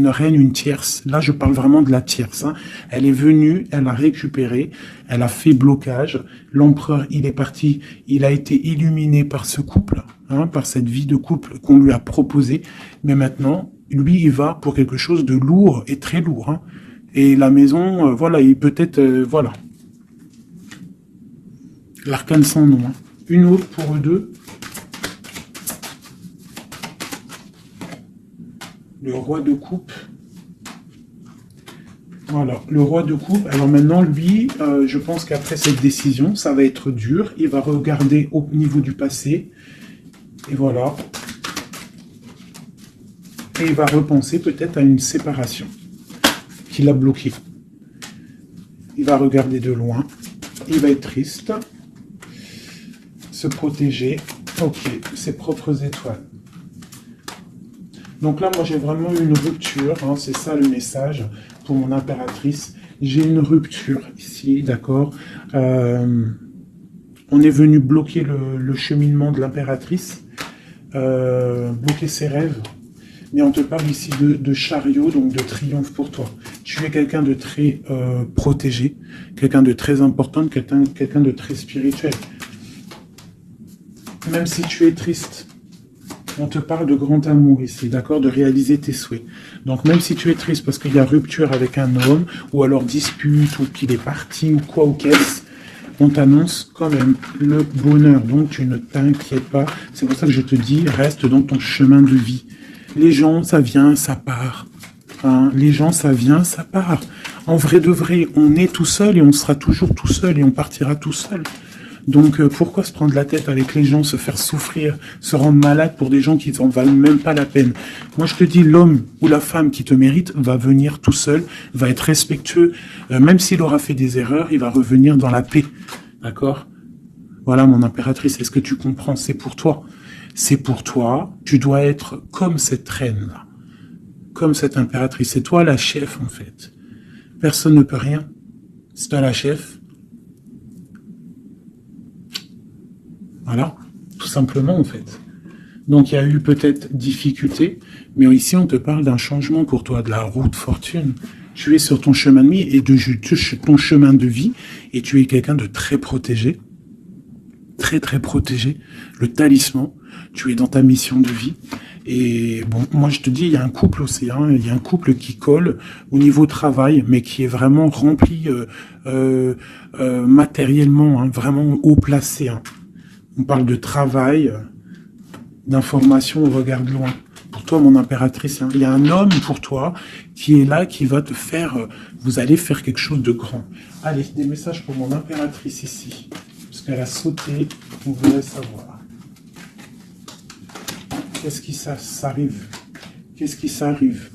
A: reine, une tierce. Là, je parle vraiment de la tierce. Hein. Elle est venue, elle a récupéré, elle a fait blocage. L'empereur, il est parti. Il a été illuminé par ce couple, hein, par cette vie de couple qu'on lui a proposée. Mais maintenant, lui, il va pour quelque chose de lourd et très lourd. Hein. Et la maison, voilà, il peut-être, voilà. L'arcane sans nom. Hein. Une autre pour eux deux. Le roi de coupe. Voilà, le roi de coupe. Alors maintenant, lui, je pense qu'après cette décision, ça va être dur. Il va regarder au niveau du passé. Et voilà. Et il va repenser peut-être à une séparation qui l'a bloqué. Il va regarder de loin. Il va être triste. Se protéger. Ok, ses propres étoiles. Donc là, moi, j'ai vraiment eu une rupture. Hein, c'est ça le message pour mon impératrice. J'ai une rupture ici, d'accord. On est venu bloquer le cheminement de l'impératrice, bloquer ses rêves. Mais on te parle ici de chariot, donc de triomphe pour toi. Tu es quelqu'un de très protégé, quelqu'un de très important, quelqu'un de très spirituel. Même si tu es triste, on te parle de grand amour ici, d'accord, de réaliser tes souhaits. Donc même si tu es triste parce qu'il y a rupture avec un homme, ou alors dispute, ou qu'il est parti, ou quoi, ou qu'est-ce, on t'annonce quand même le bonheur. Donc tu ne t'inquiètes pas. C'est pour ça que je te dis, reste dans ton chemin de vie. Les gens, ça vient, ça part. Hein, les gens, ça vient, ça part. En vrai de vrai, on est tout seul et on sera toujours tout seul et on partira tout seul. Donc pourquoi se prendre la tête avec les gens, se faire souffrir, se rendre malade pour des gens qui n'en valent même pas la peine? Moi je te dis, l'homme ou la femme qui te mérite va venir tout seul, va être respectueux, même s'il aura fait des erreurs, il va revenir dans la paix. D'accord? Voilà mon impératrice, est-ce que tu comprends? C'est pour toi. C'est pour toi, tu dois être comme cette reine-là, comme cette impératrice. C'est toi la chef en fait. Personne ne peut rien. C'est toi la chef. Voilà, tout simplement en fait. Donc il y a eu peut-être difficulté, mais ici on te parle d'un changement pour toi, de la roue de fortune. Tu es sur ton chemin de vie et ton chemin de vie, et tu es quelqu'un de très protégé, très très protégé. Le talisman, tu es dans ta mission de vie. Et bon, moi je te dis, il y a un couple aussi, hein, il y a un couple qui colle au niveau travail, mais qui est vraiment rempli matériellement, hein, vraiment haut placé. Hein. On parle de travail, d'information au regard de loin. Pour toi, mon impératrice, hein, il y a un homme pour toi qui est là, qui va te faire... vous allez faire quelque chose de grand. Allez, des messages pour mon impératrice ici. Parce qu'elle a sauté, on voudrait savoir. Qu'est-ce qui s'arrive? Qu'est-ce qui s'arrive?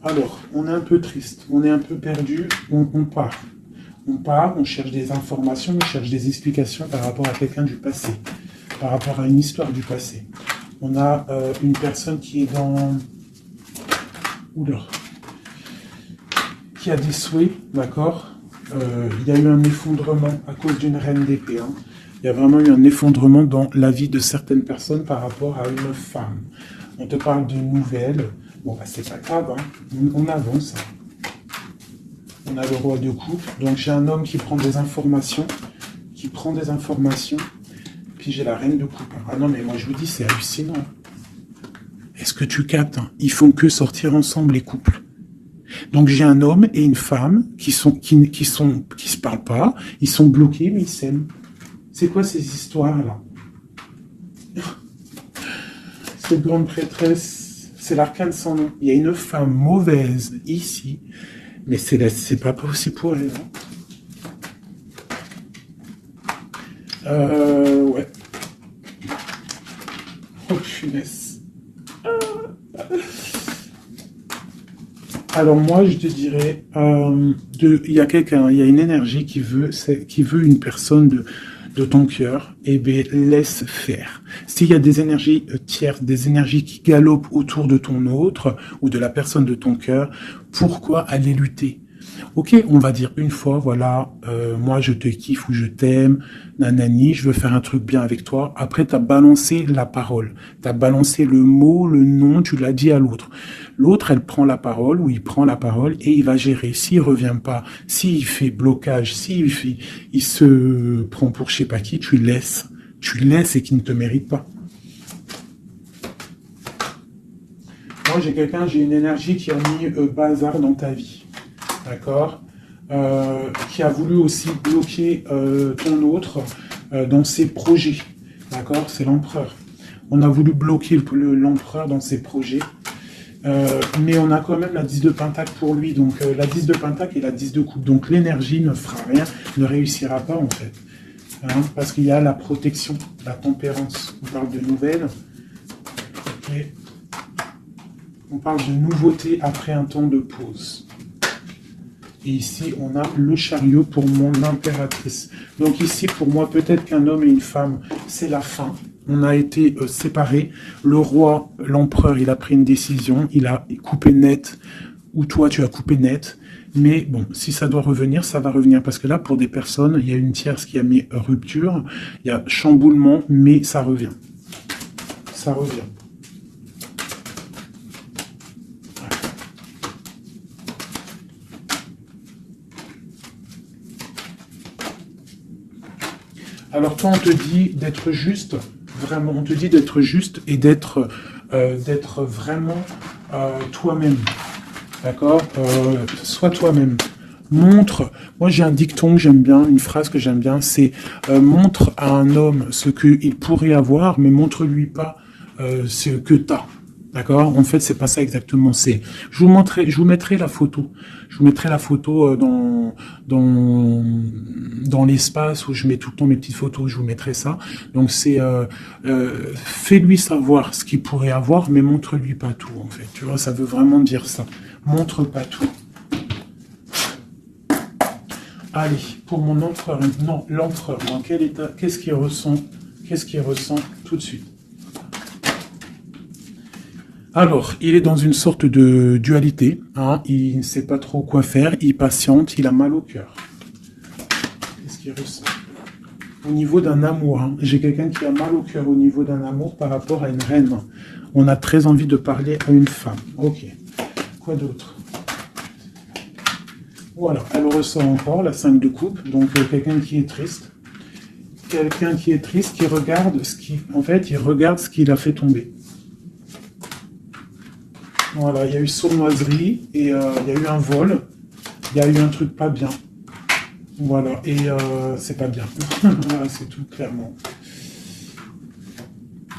A: Alors, on est un peu triste, on est un peu perdu, on part. On part, on cherche des informations, on cherche des explications par rapport à quelqu'un du passé, par rapport à une histoire du passé. On a une personne qui est dans... Oula. Qui a des souhaits, d'accord. Il y a eu un effondrement à cause d'une reine d'épée. Hein. Il y a vraiment eu un effondrement dans la vie de certaines personnes par rapport à une femme. On te parle de nouvelles. Bon, bah, c'est pas grave, hein. On avance. On a le roi de coupe. Donc, j'ai un homme qui prend des informations. Puis, j'ai la reine de coupe. Ah non, mais moi, je vous dis, c'est hallucinant. Est-ce que tu captes, hein? Ils font que sortir ensemble, les couples. Donc, j'ai un homme et une femme qui se parlent pas. Ils sont bloqués, mais ils s'aiment. C'est quoi ces histoires-là? Cette grande prêtresse, c'est l'arcane sans nom. Il y a une femme mauvaise ici, mais c'est pas possible pour elle. Ouais. Oh, punaise. Alors moi, je te dirais, il y a quelqu'un, il y a une énergie qui veut une personne de ton cœur, eh bien, laisse faire. S'il y a des énergies tierces, des énergies qui galopent autour de ton autre, ou de la personne de ton cœur, pourquoi aller lutter? Ok, on va dire une fois, voilà, moi je te kiffe ou je t'aime, nanani, je veux faire un truc bien avec toi. Après, tu as balancé la parole, tu as balancé le mot, le nom, tu l'as dit à l'autre. L'autre, elle prend la parole, ou il prend la parole, et il va gérer. S'il revient pas, s'il fait blocage, il se prend pour je sais pas qui, tu laisses et qu'il ne te mérite pas. Moi, j'ai une énergie qui a mis bazar dans ta vie. D'accord, qui a voulu aussi bloquer ton autre dans ses projets. D'accord, c'est l'empereur. On a voulu bloquer l'empereur dans ses projets. Mais on a quand même la 10 de pentacle pour lui. Donc la 10 de pentacle et la 10 de coupe. Donc l'énergie ne fera rien, ne réussira pas en fait. Hein, parce qu'il y a la protection, la tempérance. On parle de nouvelles. Okay. On parle de nouveauté après un temps de pause. Et ici, on a le chariot pour mon impératrice. Donc ici, pour moi, peut-être qu'un homme et une femme, c'est la fin. On a été séparés. Le roi, l'empereur, il a pris une décision. Il a coupé net ou toi, tu as coupé net. Mais bon, si ça doit revenir, ça va revenir. Parce que là, pour des personnes, il y a une tierce qui a mis rupture, il y a chamboulement, mais ça revient. Ça revient. Alors toi, on te dit d'être juste, vraiment, on te dit d'être juste et d'être vraiment toi-même. D'accord, sois toi-même. Montre, moi j'ai un dicton que j'aime bien, une phrase que j'aime bien, c'est montre à un homme ce qu'il pourrait avoir, mais montre-lui pas ce que tu as. D'accord? En fait, c'est pas ça exactement. C'est, je vous mettrai la photo. Je vous mettrai la photo dans l'espace où je mets tout le temps mes petites photos. Je vous mettrai ça. Donc c'est, fais-lui savoir ce qu'il pourrait avoir, mais montre-lui pas tout. En fait, tu vois, ça veut vraiment dire ça. Montre pas tout. Allez, pour mon empereur, non, l'empereur, dans quel état, qu'est-ce qu'il ressent tout de suite? Alors, il est dans une sorte de dualité, hein, il ne sait pas trop quoi faire, il patiente, il a mal au cœur. Qu'est-ce qu'il ressent? Au niveau d'un amour, hein, j'ai quelqu'un qui a mal au cœur au niveau d'un amour par rapport à une reine. On a très envie de parler à une femme. Ok. Quoi d'autre? Voilà, elle ressort encore la 5 de coupe, donc quelqu'un qui est triste. Quelqu'un qui est triste, qui regarde ce qui, en fait, il regarde ce qu'il a fait tomber. Voilà, il y a eu sournoiserie et il y a eu un vol. Il y a eu un truc pas bien. Voilà, et c'est pas bien. Voilà, c'est tout clairement.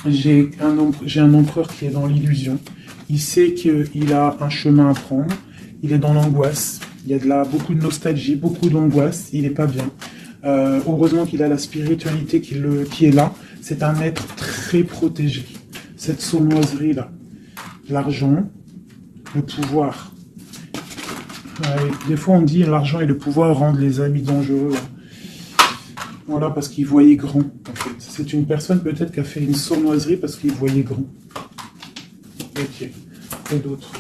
A: J'ai un empereur qui est dans l'illusion. Il sait qu'il a un chemin à prendre. Il est dans l'angoisse. Il y a beaucoup de nostalgie, beaucoup d'angoisse. Il n'est pas bien. Heureusement qu'il a la spiritualité qui est là. C'est un être très protégé. Cette sournoiserie-là. L'argent, le pouvoir. Des fois, on dit l'argent et le pouvoir rendent les amis dangereux. Voilà, parce qu'il voyait grand, en fait. C'est une personne peut-être qui a fait une sournoiserie parce qu'il voyait grand. Ok. Et d'autres.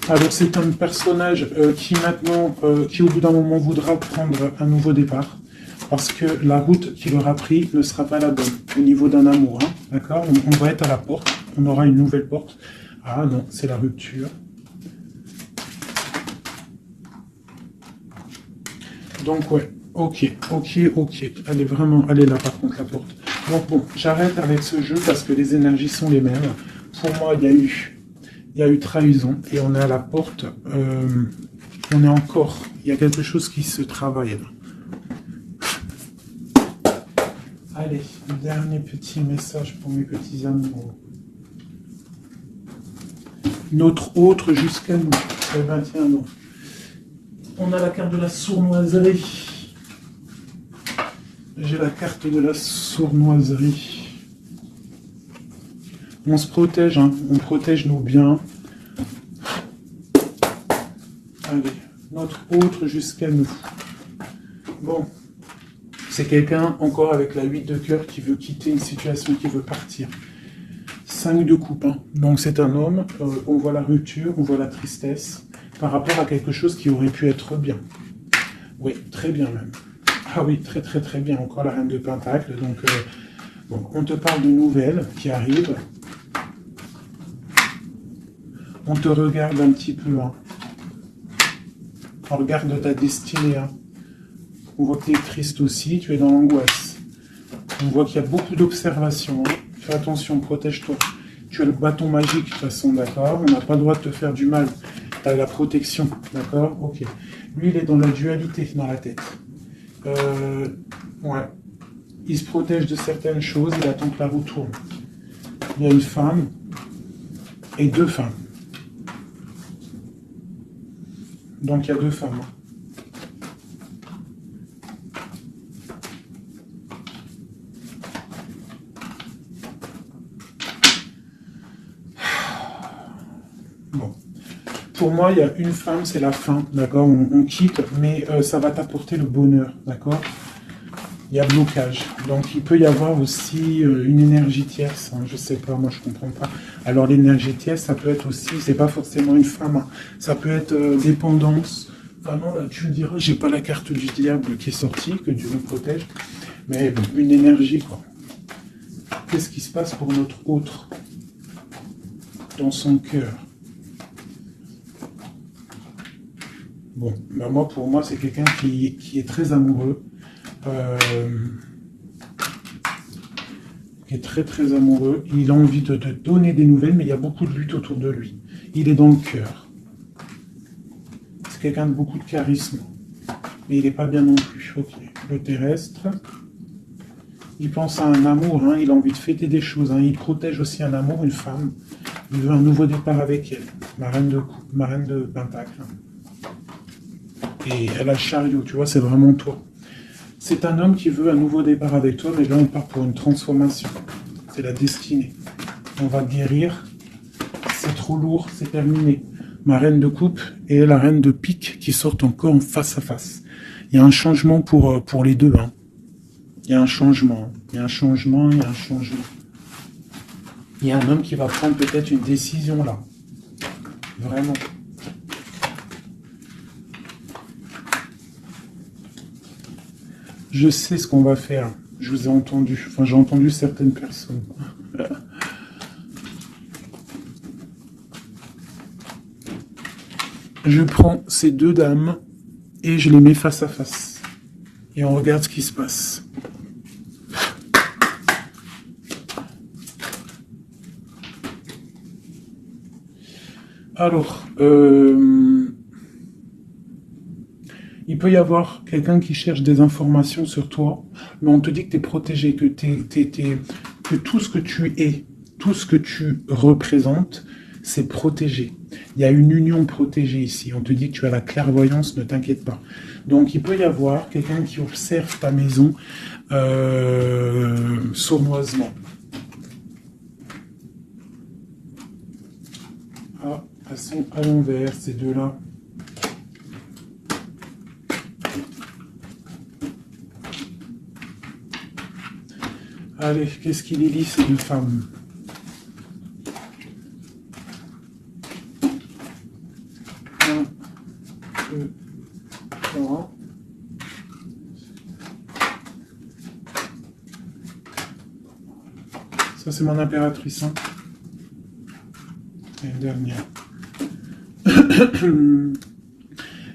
A: Alors, c'est un personnage qui maintenant, qui au bout d'un moment voudra prendre un nouveau départ. Parce que la route qu'il aura pris ne sera pas la bonne au niveau d'un amour. Hein, d'accord? On va être à la porte. On aura une nouvelle porte. Ah non, c'est la rupture. Donc ouais, ok. Elle est là par contre la porte. Donc bon, j'arrête avec ce jeu parce que les énergies sont les mêmes. Pour moi, il y a eu trahison et on est à la porte. On est encore. Il y a quelque chose qui se travaille là. Allez, dernier petit message pour mes petits amoureux. Notre autre jusqu'à nous. Eh ben tiens, non. On a la carte de la sournoiserie. J'ai la carte de la sournoiserie. On se protège, hein. On protège nos biens. Allez, notre autre jusqu'à nous. Bon. C'est quelqu'un, encore avec la 8 de cœur, qui veut quitter une situation, qui veut partir. 5 de coupe. Hein. Donc c'est un homme, on voit la rupture, on voit la tristesse, par rapport à quelque chose qui aurait pu être bien. Oui, très bien même. Ah oui, très bien. Encore la reine de Pentacle. Donc, bon, on te parle de nouvelles qui arrivent. On te regarde un petit peu. Hein. On regarde ta destinée. Hein. On voit que tu es triste aussi, tu es dans l'angoisse. On voit qu'il y a beaucoup d'observations. Hein. Fais attention, protège-toi. Tu as le bâton magique, de toute façon, d'accord? On n'a pas le droit de te faire du mal. Tu as la protection, d'accord? Ok. Lui, il est dans la dualité, dans la tête. Ouais. Il se protège de certaines choses, il attend que la roue tourne. Il y a une femme et 2 femmes. Donc, il y a 2 femmes. Bon. Pour moi, il y a une femme, c'est la fin, d'accord? On quitte, mais ça va t'apporter le bonheur, d'accord? Il y a blocage. Donc, il peut y avoir aussi une énergie tierce. Hein, je sais pas, moi, je comprends pas. Alors, l'énergie tierce, ça peut être aussi, c'est pas forcément une femme. Hein, ça peut être dépendance. Vraiment, là, tu me diras, j'ai pas la carte du diable qui est sortie, que Dieu nous protège. Mais bon, une énergie, quoi. Qu'est-ce qui se passe pour notre autre dans son cœur? Bon, ben moi, pour moi, c'est quelqu'un qui est très amoureux. Qui est très très amoureux. Il a envie de te donner des nouvelles, mais il y a beaucoup de lutte autour de lui. Il est dans le cœur. C'est quelqu'un de beaucoup de charisme. Mais il n'est pas bien non plus. Ok. Le terrestre. Il pense à un amour, hein. Il a envie de fêter des choses. Hein. Il protège aussi un amour, une femme. Il veut un nouveau départ avec elle. Marraine de Pentacle. Et elle a le chariot, tu vois, c'est vraiment toi. C'est un homme qui veut un nouveau départ avec toi, mais là on part pour une transformation. C'est la destinée. On va guérir. C'est trop lourd, c'est terminé. Ma reine de coupe et la reine de pique qui sortent encore en face à face. Il y a un changement pour les deux. Hein. Il y a un changement. Il y a un changement, il y a un changement. Il y a un homme qui va prendre peut-être une décision là. Vraiment. Je sais ce qu'on va faire. Je vous ai entendu. Enfin, j'ai entendu certaines personnes. Je prends ces deux dames et je les mets face à face. Et on regarde ce qui se passe. Alors, il peut y avoir quelqu'un qui cherche des informations sur toi, mais on te dit que tu es protégé, que tout ce que tu es, tout ce que tu représentes, c'est protégé. Il y a une union protégée ici. On te dit que tu as la clairvoyance, ne t'inquiète pas. Donc, il peut y avoir quelqu'un qui observe ta maison sournoisement. Ah, elles sont à l'envers, ces deux-là. Allez, qu'est-ce qu'il élit, ces deux femmes? Un, deux, trois. Ça, c'est mon impératrice. Hein. Et une dernière.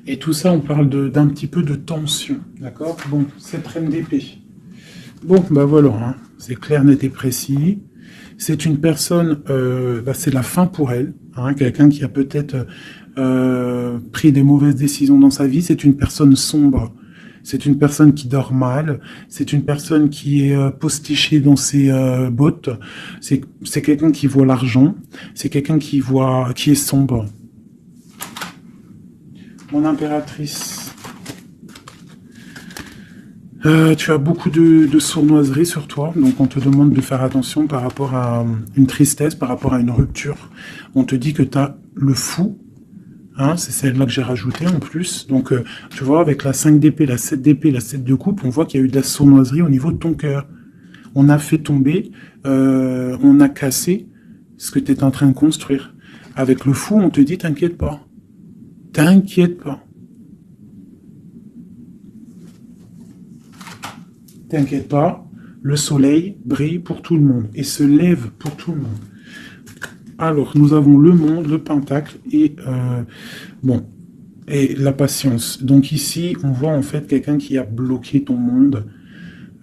A: Et tout ça, on parle d'un petit peu de tension. D'accord? Bon, cette reine d'épée. Bon, bah voilà, hein. C'est clair, net et précis. C'est une personne, c'est la fin pour elle. Hein, quelqu'un qui a peut-être pris des mauvaises décisions dans sa vie. C'est une personne sombre. C'est une personne qui dort mal. C'est une personne qui est postichée dans ses bottes. C'est quelqu'un qui voit l'argent. C'est quelqu'un qui est sombre. Mon impératrice. Tu as beaucoup de sournoiserie sur toi, donc on te demande de faire attention par rapport à une tristesse, par rapport à une rupture. On te dit que tu as le fou, hein, c'est celle-là que j'ai rajoutée en plus. Donc, tu vois, avec la 5 d'épée, la 7 d'épée, la 7 de coupe, on voit qu'il y a eu de la sournoiserie au niveau de ton cœur. On a fait tomber, on a cassé ce que tu es en train de construire. Avec le fou, on te dit, t'inquiète pas. T'inquiète pas. T'inquiète pas, le soleil brille pour tout le monde et se lève pour tout le monde. Alors, nous avons le monde, le pentacle et et la patience. Donc ici, on voit en fait quelqu'un qui a bloqué ton monde.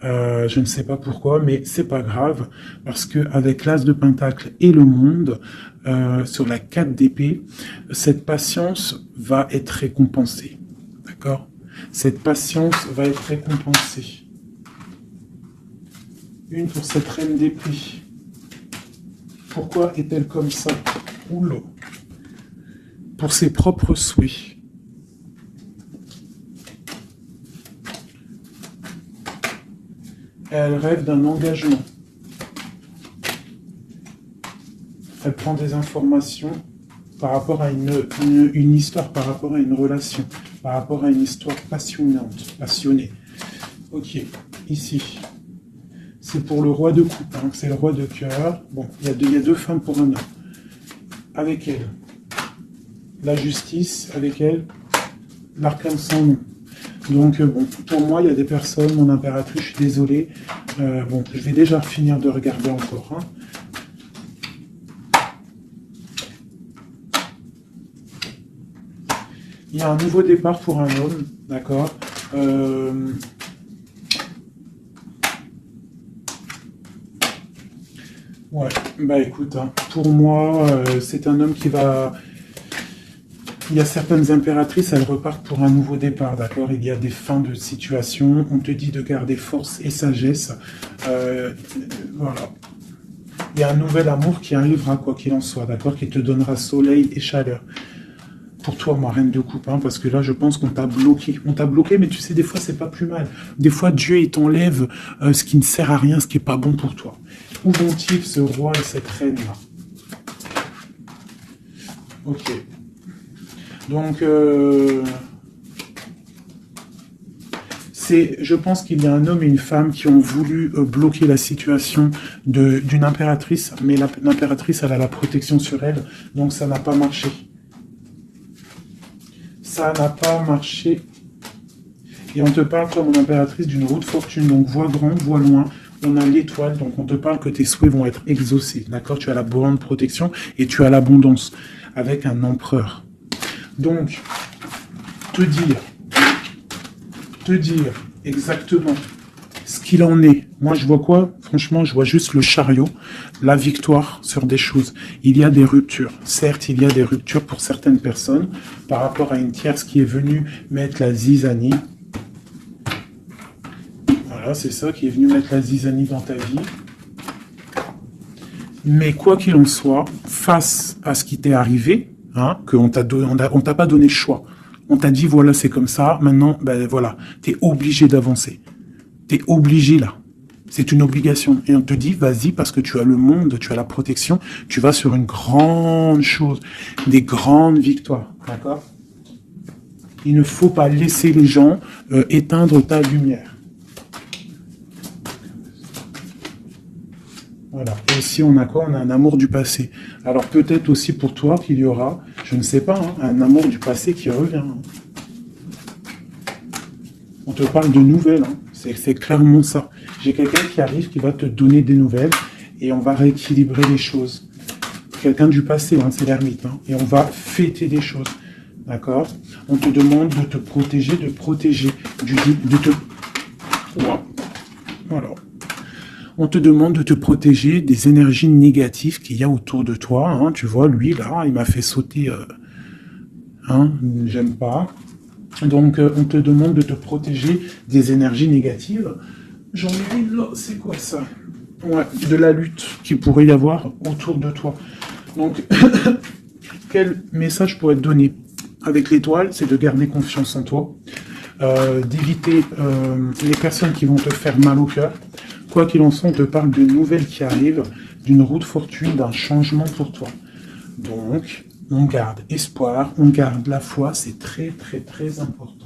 A: Je ne sais pas pourquoi, mais c'est pas grave parce que avec l'as de pentacle et le monde sur la 4 d'épée, cette patience va être récompensée. D'accord? Cette patience va être récompensée. Une pour cette reine d'épée. Pourquoi est-elle comme ça? Oula. Pour ses propres souhaits. Elle rêve d'un engagement. Elle prend des informations par rapport à une histoire, par rapport à une relation, par rapport à une histoire passionnante, passionnée. Ok. ici. C'est pour le roi de coupe, hein, c'est le roi de cœur. Bon, il y a deux femmes pour un homme. Avec elle, la justice, avec elle, l'arcane sans nom. Donc, bon, pour moi, il y a des personnes, mon impératrice, je suis désolé. Bon, je vais déjà finir de regarder encore. Hein. Il y a un nouveau départ pour un homme, d'accord. Ouais, bah écoute, hein, pour moi, c'est un homme qui va... Il y a certaines impératrices, elles repartent pour un nouveau départ, d'accord. Il y a des fins de situation, on te dit de garder force et sagesse. Voilà. Il y a un nouvel amour qui arrivera, quoi qu'il en soit, d'accord, qui te donnera soleil et chaleur. Pour toi, ma reine de coupe, hein, parce que là, je pense qu'on t'a bloqué. On t'a bloqué, mais tu sais, des fois, c'est pas plus mal. Des fois, Dieu, il t'enlève ce qui ne sert à rien, ce qui est pas bon pour toi. Où vont-ils, ce roi et cette reine-là? Ok. Donc, je pense qu'il y a un homme et une femme qui ont voulu bloquer la situation d'une impératrice, mais l'impératrice, elle a la protection sur elle, donc ça n'a pas marché. Ça n'a pas marché. Et on te parle, comme mon impératrice, d'une roue de fortune, donc vois grand, vois loin. On a l'étoile, donc on te parle que tes souhaits vont être exaucés, d'accord? Tu as la bonne protection et tu as l'abondance, avec un empereur. Donc, te dire exactement ce qu'il en est. Moi, je vois quoi? Franchement, je vois juste le chariot, la victoire sur des choses. Il y a des ruptures. Certes, il y a des ruptures pour certaines personnes par rapport à une tierce qui est venue mettre la zizanie. Voilà, c'est ça, qui est venu mettre la zizanie dans ta vie. Mais quoi qu'il en soit, face à ce qui t'est arrivé, hein, on t'a pas donné le choix. On t'a dit, voilà, c'est comme ça. Maintenant, ben voilà, t'es obligé d'avancer. T'es obligé, là. C'est une obligation. Et on te dit, vas-y, parce que tu as le monde, tu as la protection, tu vas sur une grande chose, des grandes victoires. D'accord? Il ne faut pas laisser les gens éteindre ta lumière. Voilà. Et ici, on a quoi? On a un amour du passé. Alors, peut-être aussi pour toi qu'il y aura, je ne sais pas, hein, un amour du passé qui revient. Hein. On te parle de nouvelles. Hein. C'est clairement ça. J'ai quelqu'un qui arrive, qui va te donner des nouvelles et on va rééquilibrer les choses. Quelqu'un du passé, hein, c'est l'ermite. Hein, et on va fêter des choses. D'accord? On te demande de te protéger, de te... Voilà. On te demande de te protéger des énergies négatives qu'il y a autour de toi. Hein. Tu vois, lui, là, il m'a fait sauter. Hein, j'aime pas. Donc, on te demande de te protéger des énergies négatives. J'en ai une là, c'est quoi ça? Ouais, de la lutte qu'il pourrait y avoir autour de toi. Donc, quel message pourrait te donner avec l'étoile? C'est de garder confiance en toi, d'éviter les personnes qui vont te faire mal au cœur. Quoi qu'il en soit, on te parle de nouvelles qui arrivent, d'une roue de fortune, d'un changement pour toi. Donc, on garde espoir, on garde la foi, c'est très très très important.